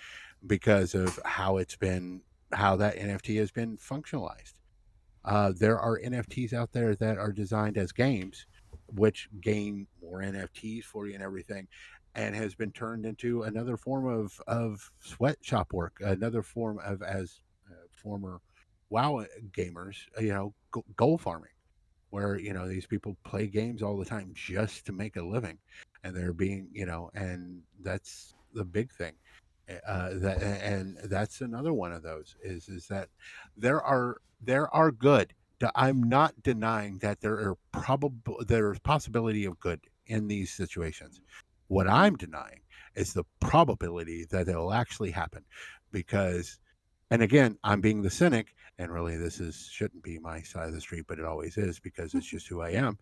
because of how that NFT has been functionalized. There are NFTs out there that are designed as games, which gain more NFTs for you and everything, and has been turned into another form of sweatshop work, another form of, as former WoW gamers, gold farming, where these people play games all the time just to make a living, and they're being and that's the big thing. And that's another one of those is that there are good. I'm not denying that there's possibility of good in these situations. What I'm denying is the probability that it'll actually happen, because, and again, I'm being the cynic, and really shouldn't be my side of the street, but it always is, because it's just who I am.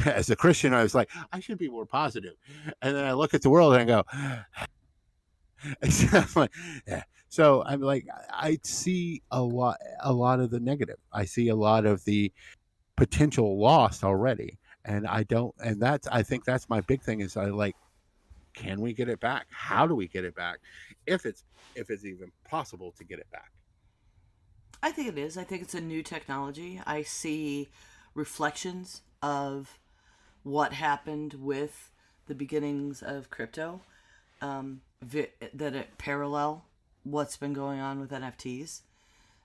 As a Christian, I was like, I should be more positive. And then I look at the world and I go, I'm like, yeah. So I'm like, I see a lot of the negative. I see a lot of the potential lost already. And I think that's my big thing is, can we get it back? How do we get it back? If it's even possible to get it back.
I think it is. I think it's a new technology. I see reflections of what happened with the beginnings of crypto, that it parallel what's been going on with NFTs,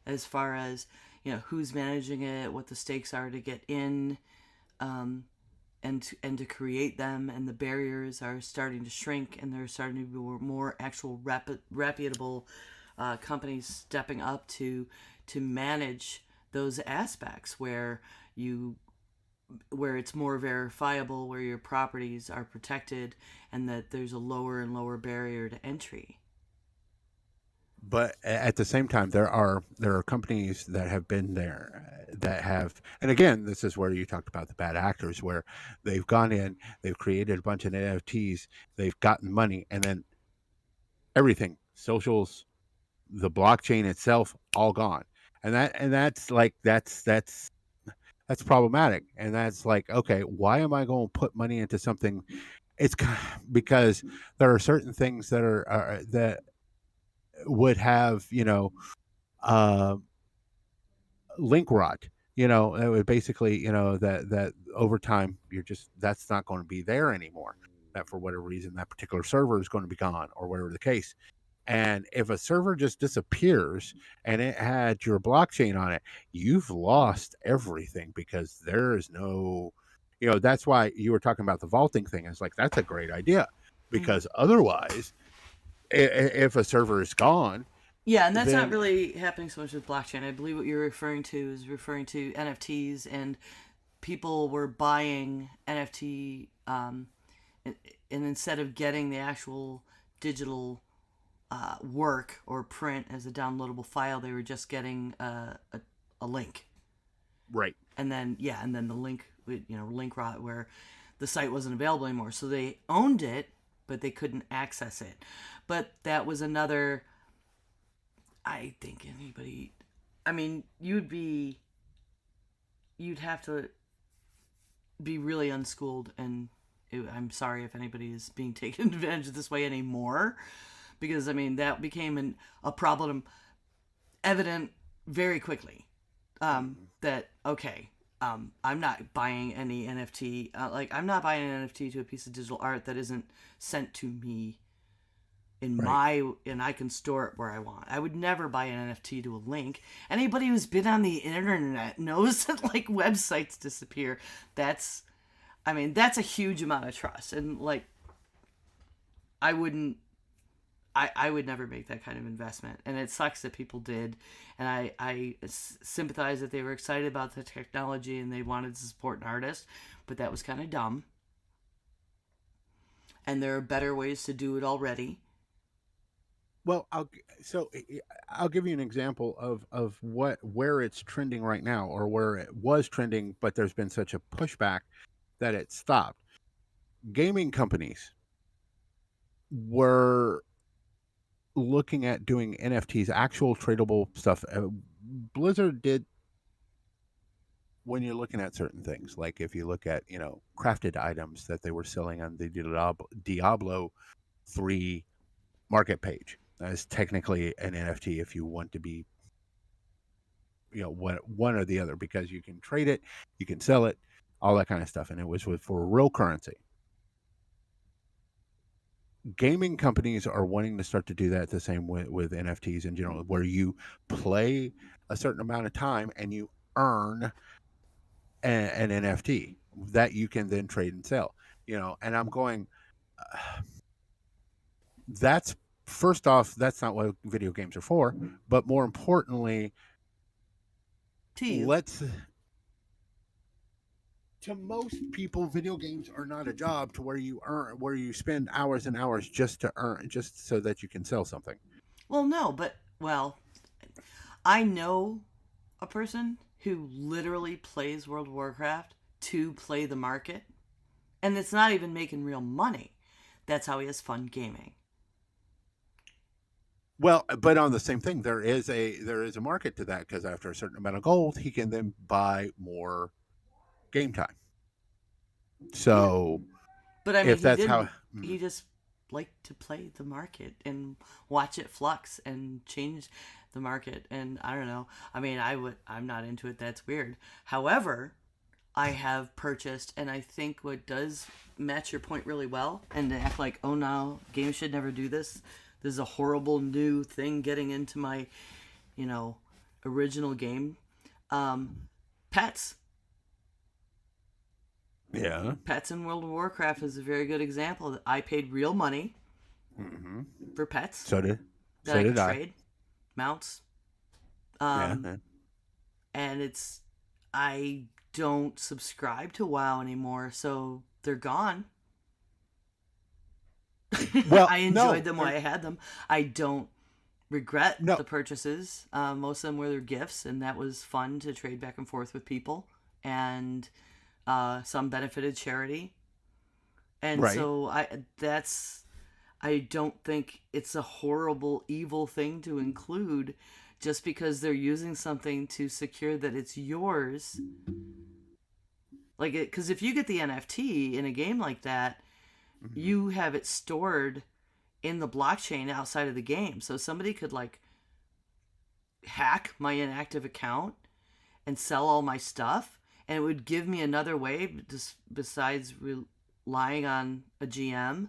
as far as, you know, who's managing it, what the stakes are to get in, and to create them, and the barriers are starting to shrink, and there's starting to be more actual reputable companies stepping up to manage those aspects where it's more verifiable, where your properties are protected, and that there's a lower and lower barrier to entry.
But at the same time, there are companies that have been there that have, and again, this is where you talked about the bad actors, where they've gone in, they've created a bunch of NFTs, they've gotten money, and then everything, socials, the blockchain itself, all gone, and that's problematic, and that's like, okay, why am I going to put money into something? It's because there are certain things that are that would have, uh, link rot. It would basically, that over time that's not going to be there anymore. That for whatever reason that particular server is going to be gone, or whatever the case. And if a server just disappears and it had your blockchain on it, you've lost everything, because there is no, that's why you were talking about the vaulting thing. It's like, that's a great idea, because otherwise, if a server is gone,
Yeah, and that's not
then
really happening so much with blockchain. I believe what you're referring to is referring to NFTs, and people were buying NFT, and instead of getting the actual digital work or print as a downloadable file, they were just getting a link.
right.
And then the link, link rot, where the site wasn't available anymore. So they owned it, but they couldn't access it. But that was another. I think anybody. I mean, you'd have to be really unschooled, and I'm sorry if anybody is being taken advantage of this way anymore, because I mean that became a problem evident very quickly. That okay, I'm not buying any NFT. I'm not buying an NFT to a piece of digital art that isn't sent to me and I can store it where I want. I would never buy an NFT to a link. Anybody who's been on the internet knows that websites disappear. That's a huge amount of trust, and I would never make that kind of investment, and it sucks that people did, and I sympathize that they were excited about the technology and they wanted to support an artist, but that was kind of dumb, and there are better ways to do it already.
Well, I'll give you an example of where it's trending right now, or where it was trending, but there's been such a pushback that it stopped. Gaming companies were looking at doing NFTs, actual tradable stuff. Blizzard did, when you're looking at certain things, like if you look at, crafted items that they were selling on the Diablo 3 market page. That is technically an NFT if you want to be, one or the other, because you can trade it, you can sell it, all that kind of stuff. And it was for real currency. Gaming companies are wanting to start to do that the same way with NFTs in general, where you play a certain amount of time and you earn an NFT that you can then trade and sell. And I'm going, that's, first off, that's not what video games are for. But more importantly,
To
most people, video games are not a job to where you spend hours and hours just to earn, just so that you can sell something.
Well, no, but I know a person who literally plays World of Warcraft to play the market, and it's not even making real money. That's how he has fun gaming.
Well, but on the same thing, there is a market to that, because after a certain amount of gold, he can then buy more game time. So,
but I mean,
if that's how
he just liked to play the market and watch it flux and change the market, and I don't know. I mean, I'm not into it. That's weird. However, I have purchased, and I think what does match your point really well, and to act like, oh no, games should never do this, this is a horrible new thing getting into my, you know, original game. Pets.
Yeah.
Pets in World of Warcraft is a very good example. That I paid real money for pets
So did
that I
so
could
did I.
trade, mounts,
Yeah.
and I don't subscribe to WoW anymore, so they're gone.
Well,
I
no,
enjoyed them while I had them. I don't regret
no.
the purchases. Most of them were their gifts, and that was fun to trade back and forth with people. And some benefited charity, and
Right.
so I don't think it's a horrible, evil thing to include just because they're using something to secure that it's yours. Like, because if you get the NFT in a game like that, you have it stored in the blockchain outside of the game. So somebody could, like, hack my inactive account and sell all my stuff, and it would give me another way just besides relying on a GM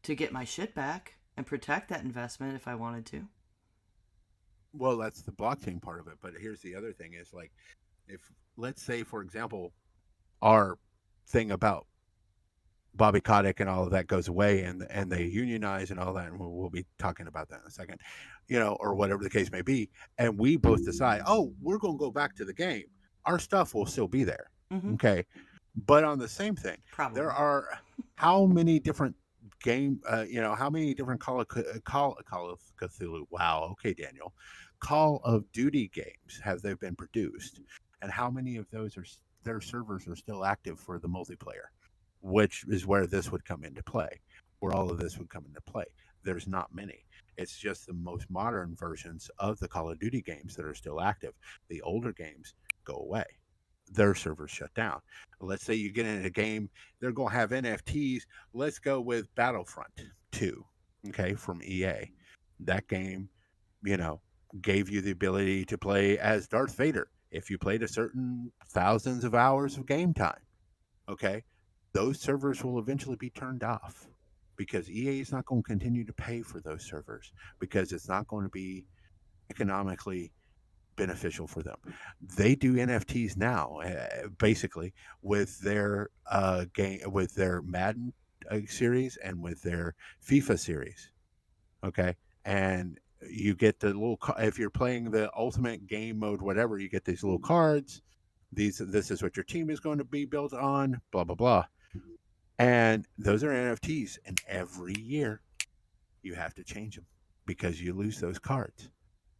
to get my shit back and protect that investment if I wanted to.
Well, that's the blockchain part of it. But here's the other thing: is like, if let's say, for example, our thing about Bobby Kotick and all of that goes away, and they unionize and all that, and we'll be talking about that in a second, or whatever the case may be, and we both decide, oh, we're going to go back to the game. Our stuff will still be there, okay? But on the same thing,
Probably.
there are how many different how many different Call of Cthulhu? Wow, okay, Daniel, Call of Duty games have they been produced, and how many of those are their servers are still active for the multiplayer? Which is where this would come into play, where all of this would come into play. There's not many. It's just the most modern versions of the Call of Duty games that are still active. The older games go away. Their servers shut down. Let's say you get in a game, they're going to have NFTs. Let's go with Battlefront 2, okay, from EA. That game, gave you the ability to play as Darth Vader if you played a certain thousands of hours of game time, okay? Those servers will eventually be turned off because EA is not going to continue to pay for those servers because it's not going to be economically beneficial for them. They do NFTs now, basically with their with their Madden series and with their FIFA series. Okay, and you get the little if you're playing the ultimate game mode, whatever, you get these little cards. This is what your team is going to be built on. Blah blah blah. And those are NFTs. And every year you have to change them because you lose those cards.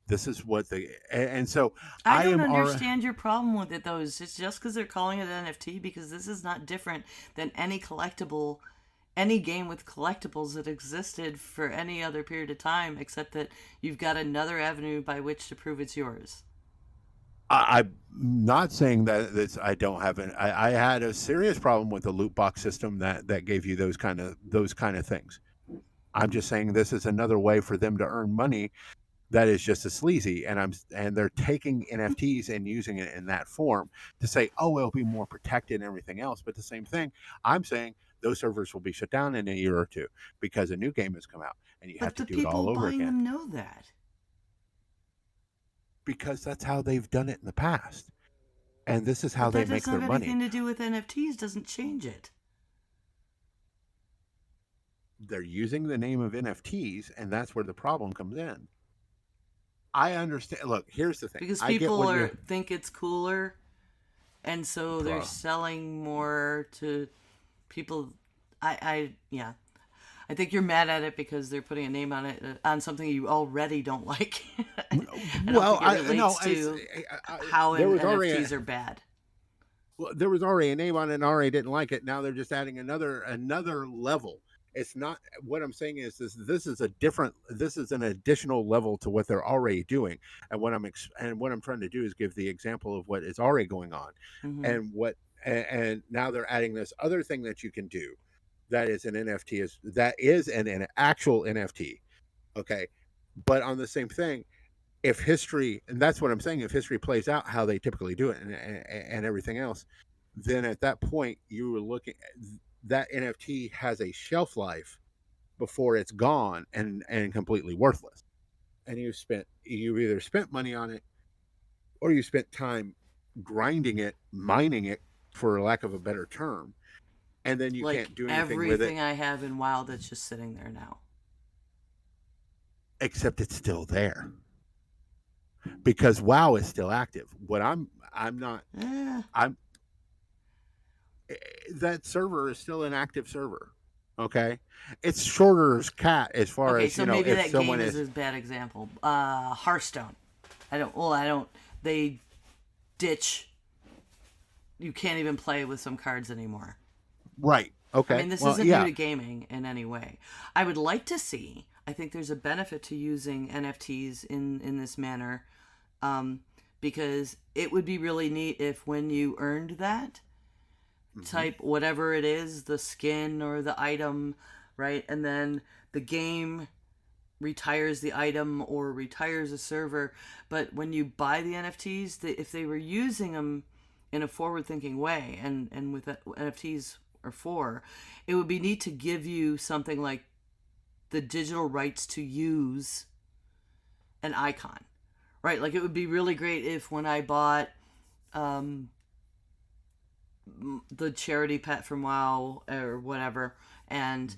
This is what and so
I don't
am
understand your problem with it, though. It's just because they're calling it NFT, because this is not different than any collectible, any game with collectibles that existed for any other period of time, except that you've got another avenue by which to prove it's yours.
I'm not saying that I don't have I had a serious problem with the loot box system that gave you those kind of things. I'm just saying this is another way for them to earn money that is just as sleazy, and they're taking NFTs and using it in that form to say, oh, it'll be more protected and everything else. But the same thing, I'm saying those servers will be shut down in a year or two because a new game has come out and you have to do it all over
But the people buying
again.
them know that.
Because that's how they've done it in the past. And this is how they make their money.
That doesn't have anything to do with NFTs, doesn't change it.
They're using the name of NFTs, and that's where the problem comes in. I understand. Look, here's the thing.
Because people think it's cooler, and so they're selling more to people. Yeah. I think you're mad at it because they're putting a name on it, on something you already don't like.
Well,
how NFTs are bad.
Well, there was already a name on it and already didn't like it. Now they're just adding another level. It's not what I'm saying is this is an additional level to what they're already doing. And what I'm trying to do is give the example of what is already going on, and now they're adding this other thing that you can do. That is an NFT that is an actual NFT. Okay. But on the same thing, if history, and that's what I'm saying, if history plays out how they typically do it and everything else, then at that point you were looking at that NFT has a shelf life before it's gone and completely worthless. And you either spent money on it, or you spent time grinding it, mining it, for lack of a better term, and then you
Like
can't do anything with it
everything I have in WoW that's just sitting there now.
except it's still there because WoW is still active. What I'm not
Eh.
I'm that server is still an active server. Okay, it's shorter as cat as far
Okay,
as
so maybe
if
that
someone
game is a bad example. Hearthstone. I don't. They ditch. You can't even play with some cards anymore.
right. Okay,
I mean, this isn't new to gaming in any way. I would like to see. I think there's a benefit to using NFTs in this manner, because it would be really neat if when you earned that, type whatever it is, the skin or the item, right, and then the game retires the item or retires a server. But when you buy the NFTs, if they were using them in a forward-thinking way, and with NFTs or for, it would be neat to give you something like the digital rights to use an icon, right? Like it would be really great if when I bought the charity pet from WoW or whatever, and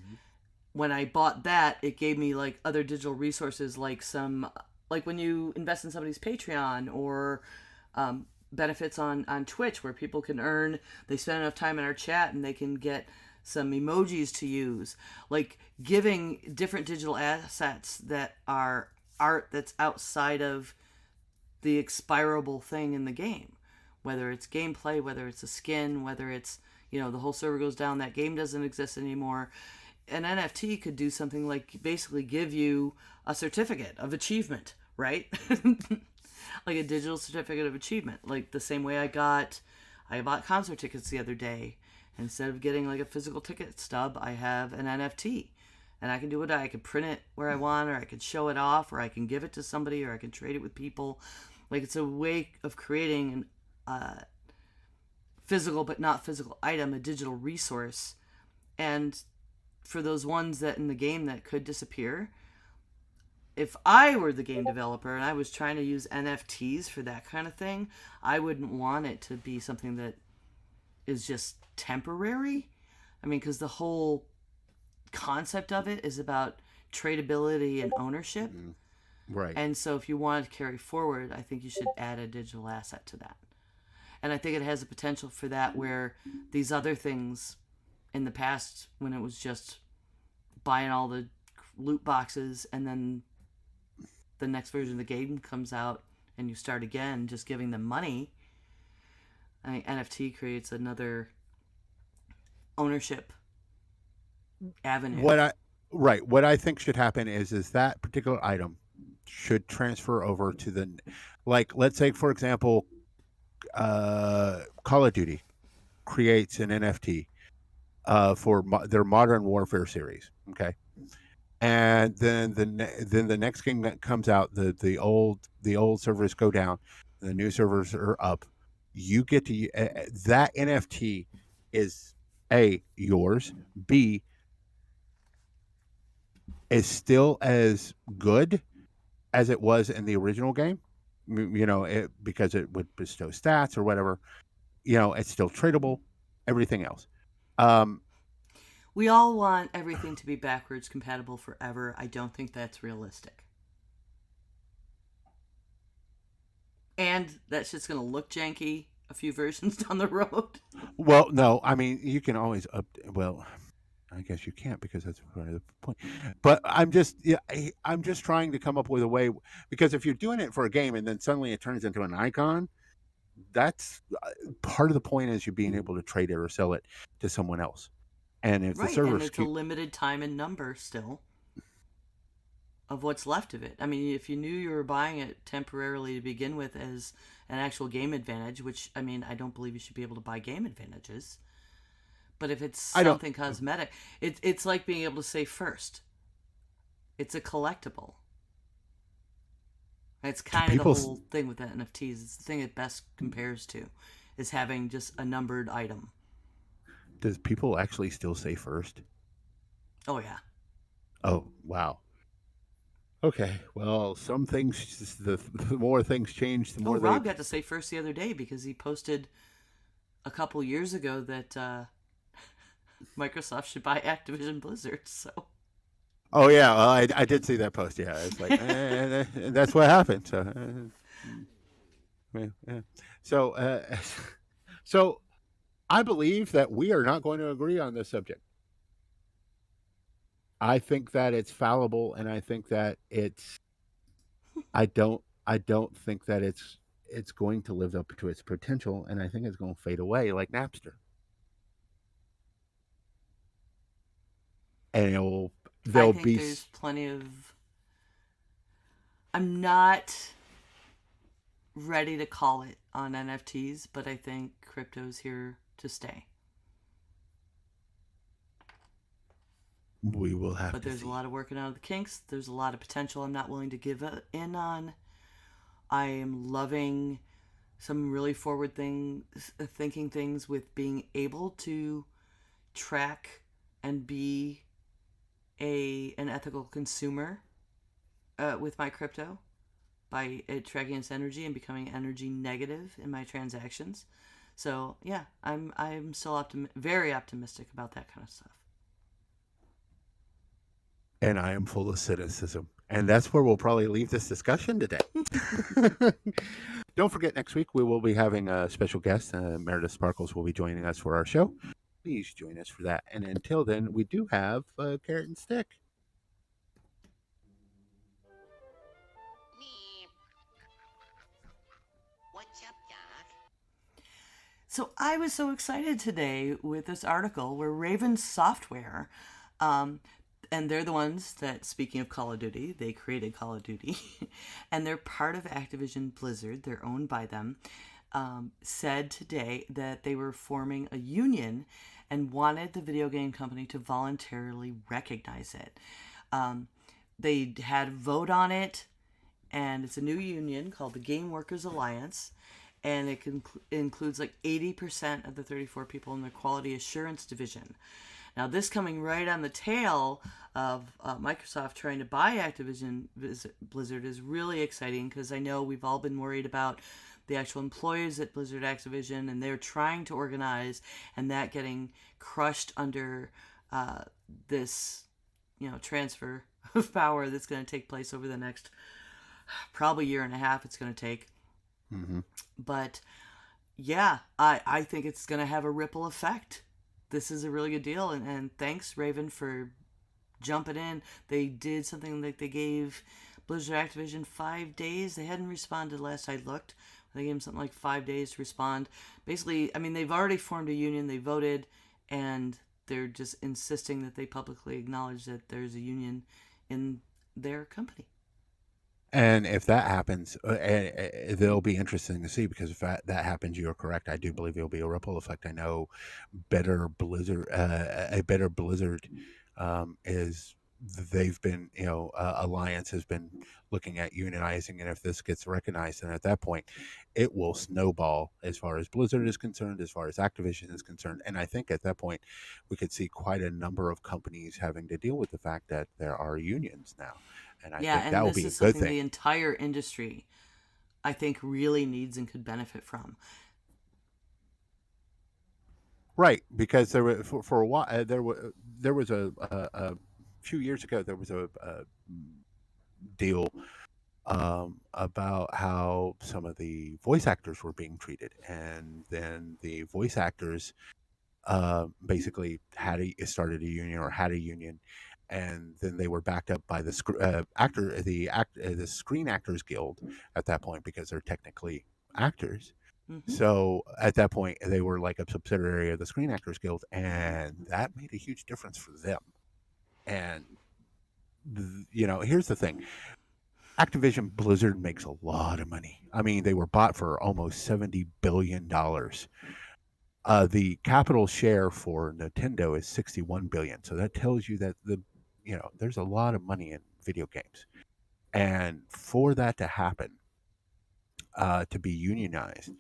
when I bought that, it gave me like other digital resources, like some, like when you invest in somebody's Patreon, or benefits on Twitch, where people can earn, they spend enough time in our chat and they can get some emojis to use, like giving different digital assets that are art that's outside of the expirable thing in the game, whether it's gameplay, whether it's a skin, whether it's, the whole server goes down, that game doesn't exist anymore. An NFT could do something like basically give you a certificate of achievement, right? Like a digital certificate of achievement, like the same way I bought concert tickets the other day. Instead of getting like a physical ticket stub, I have an NFT, and I can do I can print it where I want, or I can show it off, or I can give it to somebody, or I can trade it with people. Like it's a way of creating an physical but not physical item, a digital resource. And for those ones that in the game that could disappear, if I were the game developer and I was trying to use NFTs for that kind of thing, I wouldn't want it to be something that is just temporary. I mean, because the whole concept of it is about tradability and ownership.
Right.
And so if you want to carry forward, I think you should add a digital asset to that. And I think it has a potential for that, where these other things in the past, when it was just buying all the loot boxes and then the next version of the game comes out and you start again just giving them money, I think NFT creates another ownership avenue.
What I think should happen is that particular item should transfer over to the, like, let's say for example, Call of Duty creates an NFT for their Modern Warfare series. Okay, and then the next game that comes out, the old servers go down, the new servers are up. You get to that NFT is A, yours, B, is still as good as it was in the original game. Because it would bestow stats or whatever. It's still tradable. Everything else.
We all want everything to be backwards compatible forever. I don't think that's realistic. And that shit's going to look janky a few versions down the road.
Well, no, I mean, you can always well, I guess you can't, because that's part of the point. But I'm just trying to come up with a way, because if you're doing it for a game and then suddenly it turns into an icon, that's part of the point, is you being able to trade it or sell it to someone else. And if
right,
the servers
and it's a limited time and number still of what's left of it. I mean, if you knew you were buying it temporarily to begin with as an actual game advantage, which, I mean, I don't believe you should be able to buy game advantages. But if it's something cosmetic, it's like being able to say first. It's a collectible. It's kind of the whole thing with the NFTs. It's the thing it best compares to, is having just a numbered item.
Does people actually still say first?
Oh, yeah.
Oh, wow. Okay. Well, some things, the more things change, the
Oh,
more they.
Rob got to say first the other day because he posted a couple years ago that Microsoft should buy Activision Blizzard. So
Oh yeah, well, I did see that post. Yeah, it's like that's what happened. So, yeah. So, so I believe that we are not going to agree on this subject. I think that it's fallible, and I think that it's. I don't think that it's going to live up to its potential, and I think it's going to fade away like Napster. And
I
there'll
think
be.
there's plenty of. I'm not ready to call it on NFTs, but I think crypto's here to stay.
We will have
But
to
there's a
see.
lot of working out of the kinks. There's a lot of potential I'm not willing to give in on. I am loving some really thinking things with being able to track and be an ethical consumer with my crypto by it tracking its energy and becoming energy negative in my transactions. So yeah, I'm still very optimistic about that kind of stuff.
And I am full of cynicism. And that's where we'll probably leave this discussion today. Don't forget, next week we will be having a special guest. Meredith Sparkles will be joining us for our show. Please join us for that. And until then, we do have Carrot and Stick.
Me. What's up, Doc?
So I was so excited today with this article where Raven Software, um, and they're the ones that, speaking of Call of Duty, they created Call of Duty, and they're part of Activision Blizzard. They're owned by them. Said today that they were forming a union and wanted the video game company to voluntarily recognize it. They had a vote on it, and it's a new union called the Game Workers Alliance, and it includes like 80% of the 34 people in the quality assurance division. Now, this coming right on the tail of Microsoft trying to buy Activision Blizzard is really exciting because I know we've all been worried about the actual employees at Blizzard Activision, and they're trying to organize, and that getting crushed under this, transfer of power that's going to take place over the next probably year and a half. It's going to take.
Mm-hmm.
But yeah, I think it's going to have a ripple effect. This is a really good deal, and thanks, Raven, for jumping in. They did something like they gave Blizzard Activision 5 days. They hadn't responded last I looked. They gave them something like 5 days to respond. Basically, I mean, they've already formed a union. They voted, and they're just insisting that they publicly acknowledge that there's a union in their company.
And if that happens, it'll be interesting to see because if that happens, you're correct. I do believe there'll be a ripple effect. I know a better Blizzard is they've been, Alliance has been looking at unionizing, and if this gets recognized, then at that point, it will snowball as far as Blizzard is concerned, as far as Activision is concerned, and I think at that point, we could see quite a number of companies having to deal with the fact that there are unions now. And I
Yeah,
think that
and
will
this
be a
is
good
something
thing.
the entire industry, I think, really needs and could benefit from.
Right, because there were for a while there was a few years ago there was a deal about how some of the voice actors were being treated, and then the voice actors basically started a union or had a union, and then they were backed up by the Screen Actors Guild at that point because they're technically actors.
Hmm.
So at that point, they were like a subsidiary of the Screen Actors Guild, and that made a huge difference for them. And here's the thing: Activision Blizzard makes a lot of money. I mean, they were bought for almost $70 billion. The capital share for Nintendo is 61 billion. So that tells you that there's a lot of money in video games, and for that to happen, to be unionized.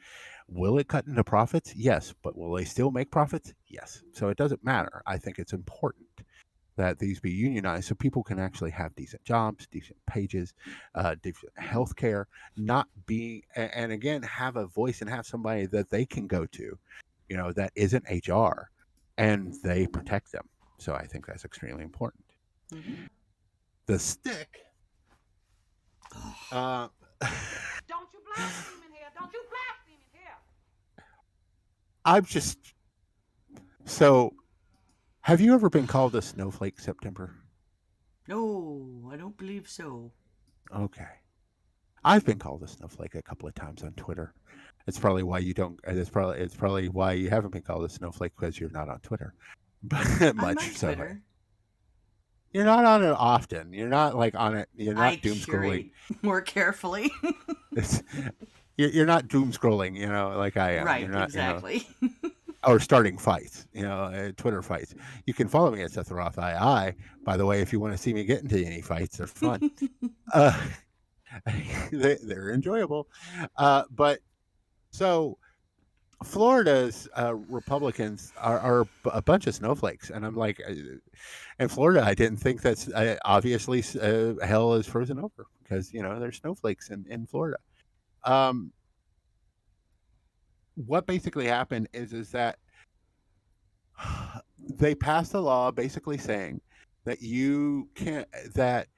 Will it cut into profits? Yes. But will they still make profits? Yes. So it doesn't matter. I think it's important. that these be unionized so people can actually have decent jobs, decent pages, decent health care, not be, and again, have a voice and have somebody that they can go to, that isn't HR, and they protect them. So I think that's extremely important.
Mm-hmm.
The stick.
Don't you blaspheme in here! Don't you blaspheme in here!
I'm just so. Have you ever been called a snowflake, September?
No, I don't believe so.
Okay. I've been called a snowflake a couple of times on Twitter. It's probably why you don't. It's probably why you haven't been called a snowflake, because you're not on Twitter. But
I'm
much
on
so.
Twitter.
You're not on it often. You're not like on it. You're
I
not doom scrolling.
curate more carefully.
It's, you're not doom scrolling. Like I am. You're
Right,
not.
exactly.
Or starting fights. Twitter fights. You can follow me at Seth Roth II. By the way, if you want to see me get into any fights, they're fun. Uh, they're enjoyable. But so Florida's Republicans are a bunch of snowflakes, and I'm like, in Florida, I didn't think that's obviously hell is frozen over, because there's snowflakes in Florida. What basically happened is that they passed a law basically saying that you can't that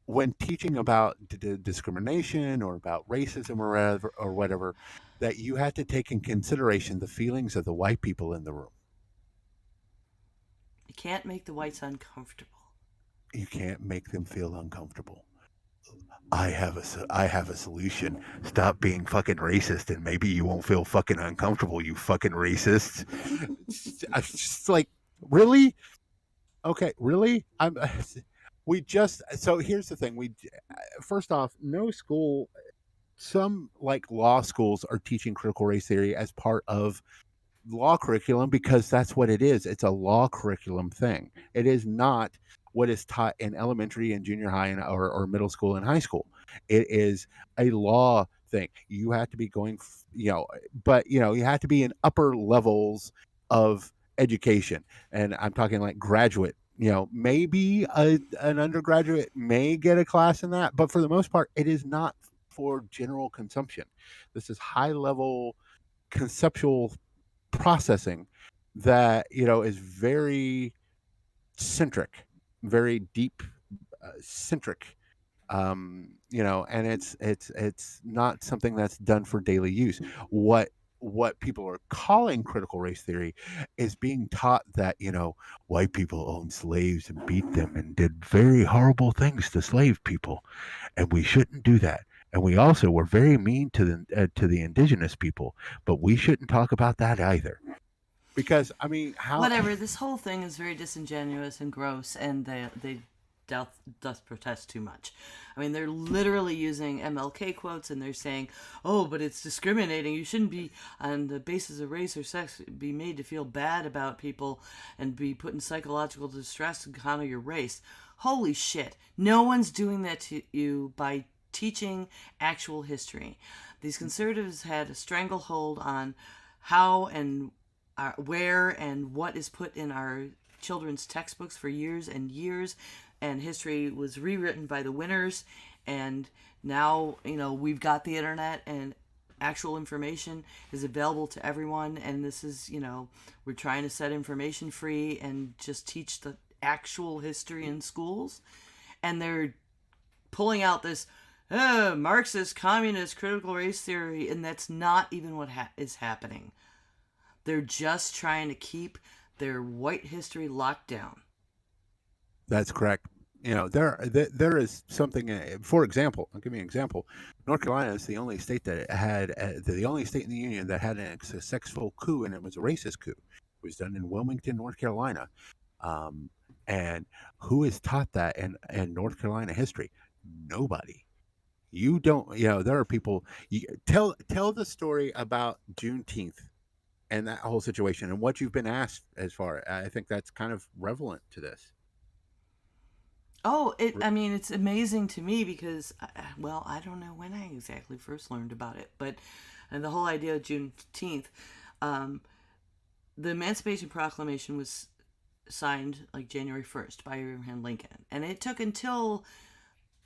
when teaching about discrimination or about racism or whatever, that you had to take in consideration the feelings of the white people in the room.
You can't make the whites uncomfortable.
You can't make them feel uncomfortable. I have a solution. Stop being fucking racist, and maybe you won't feel fucking uncomfortable. You fucking racists. I was just like, really? Okay, really? So here's the thing. First off, no school. Some like law schools are teaching critical race theory as part of law curriculum, because that's what it is. It's a law curriculum thing. It is not what is taught in elementary and junior high or middle school and high school. It is a law thing. You have to be going, but you have to be in upper levels of education, and I'm talking like graduate. Maybe an undergraduate may get a class in that, but for the most part, it is not for general consumption. This is high level conceptual processing that is very centric, very deep, centric, and it's not something that's done for daily use. What people are calling critical race theory is being taught that white people owned slaves and beat them and did very horrible things to slave people, and we shouldn't do that. And we also were very mean to the indigenous people, but we shouldn't talk about that either. Because I mean, how?
Whatever, this whole thing is very disingenuous and gross, and they doth protest too much. I mean, they're literally using MLK quotes, and they're saying, oh, but it's discriminating. You shouldn't be, on the basis of race or sex, be made to feel bad about people and be put in psychological distress on account of your race. Holy shit. No one's doing that to you by teaching actual history. These conservatives had a stranglehold on how and where and what is put in our children's textbooks for years and years, and history was rewritten by the winners, and now we've got the internet, and actual information is available to everyone, and this is we're trying to set information free and just teach the actual history in schools, and they're pulling out this Marxist, communist, critical race theory, and that's not even what is happening. They're just trying to keep their white history locked down.
That's correct. There is something. For example, I'll give you an example. North Carolina is the only state that had the only state in the union that had a successful coup, and it was a racist coup. It was done in Wilmington, North Carolina. And who is taught that in North Carolina history? Nobody. You don't. There are people. Tell the story about Juneteenth and that whole situation and what you've been asked as far. I think that's kind of relevant to this.
Oh, it's amazing to me because, I don't know when I exactly first learned about it, but the whole idea of Juneteenth, the Emancipation Proclamation was signed like January 1st by Abraham Lincoln. And it took until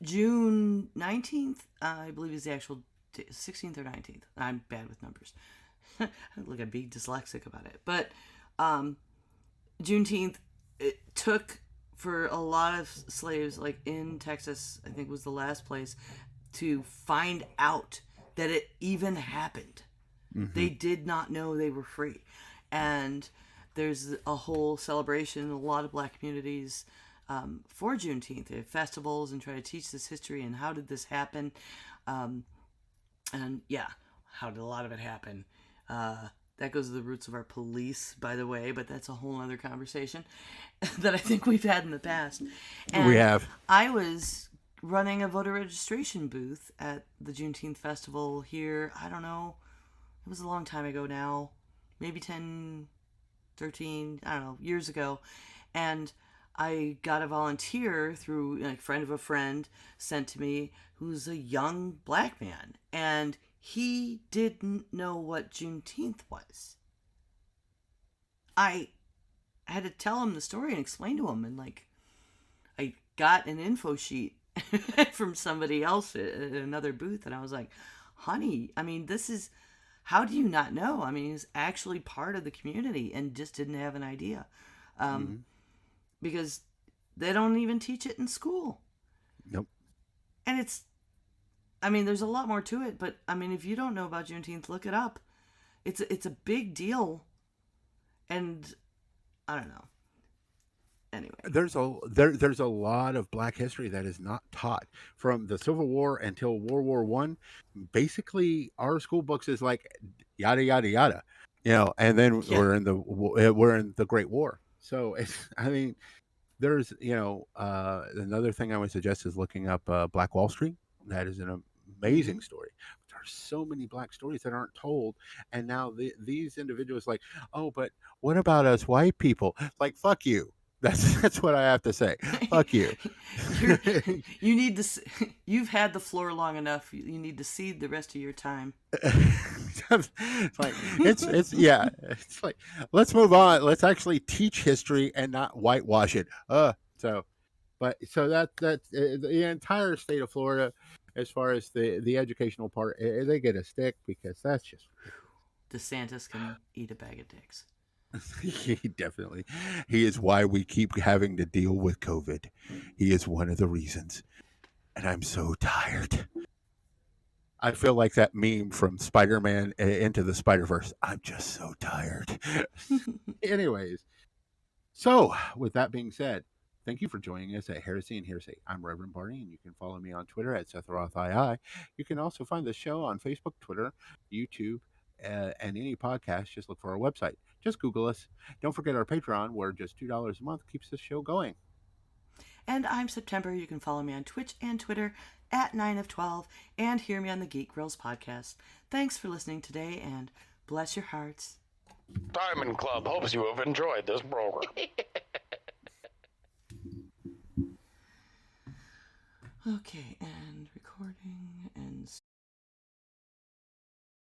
June 19th, I believe is the actual 16th or 19th. I'm bad with numbers. Look, I'm being dyslexic about it. But Juneteenth, it took for a lot of slaves, like in Texas, I think was the last place, to find out that it even happened. They did not know they were free. And there's a whole celebration in a lot of black communities for Juneteenth. They have festivals and try to teach this history and how did this happen. And yeah, how did a lot of it happen? That goes to the roots of our police, by the way, but that's a whole other conversation that I think we've had in the past. And
We have.
I was running a voter registration booth at the Juneteenth festival here. I don't know. It was a long time ago now. Maybe 10, 13, I don't know, years ago. And I got a volunteer through a friend of a friend sent to me who's a young black man. And he didn't know what Juneteenth was. I had to tell him the story and explain to him. And I got an info sheet from somebody else at another booth. And I was like, honey, I mean, this is... How do you not know? I mean, he's actually part of the community and just didn't have an idea. Because they don't even teach it in school.
Nope.
And there's a lot more to it, but I mean, if you don't know about Juneteenth, look it up. It's a big deal. And I don't know. Anyway.
There's a lot of black history that is not taught from the Civil War until World War One. Basically, our school books is like yada yada yada, and then we're in the Great War. So there's another thing I would suggest is looking up Black Wall Street. That is an amazing story. There are so many black stories that aren't told, and now these individuals like, oh, but what about us white people? Like, fuck you. That's what I have to say. Fuck you.
You need to. You've had the floor long enough. You need to cede the rest of your time.
It's like it's yeah. It's like, let's move on. Let's actually teach history and not whitewash it. So that's the entire state of Florida, as far as the educational part, they get a stick because that's just.
DeSantis can eat a bag of dicks.
Definitely. He is why we keep having to deal with COVID. He is one of the reasons. And I'm so tired. I feel like that meme from Spider-Man Into the Spider-Verse. I'm just so tired. Anyways. So, with that being said, thank you for joining us at Heresy and Hearsay. I'm Reverend Barney, and you can follow me on Twitter at SethRothII. You can also find the show on Facebook, Twitter, YouTube, and any podcast. Just look for our website. Just Google us. Don't forget our Patreon, where just $2 a month keeps the show going.
And I'm September. You can follow me on Twitch and Twitter at 9 of 12 and hear me on the Geek Girls podcast. Thanks for listening today, and bless your hearts.
Diamond Club hopes you have enjoyed this program.
Okay, and recording and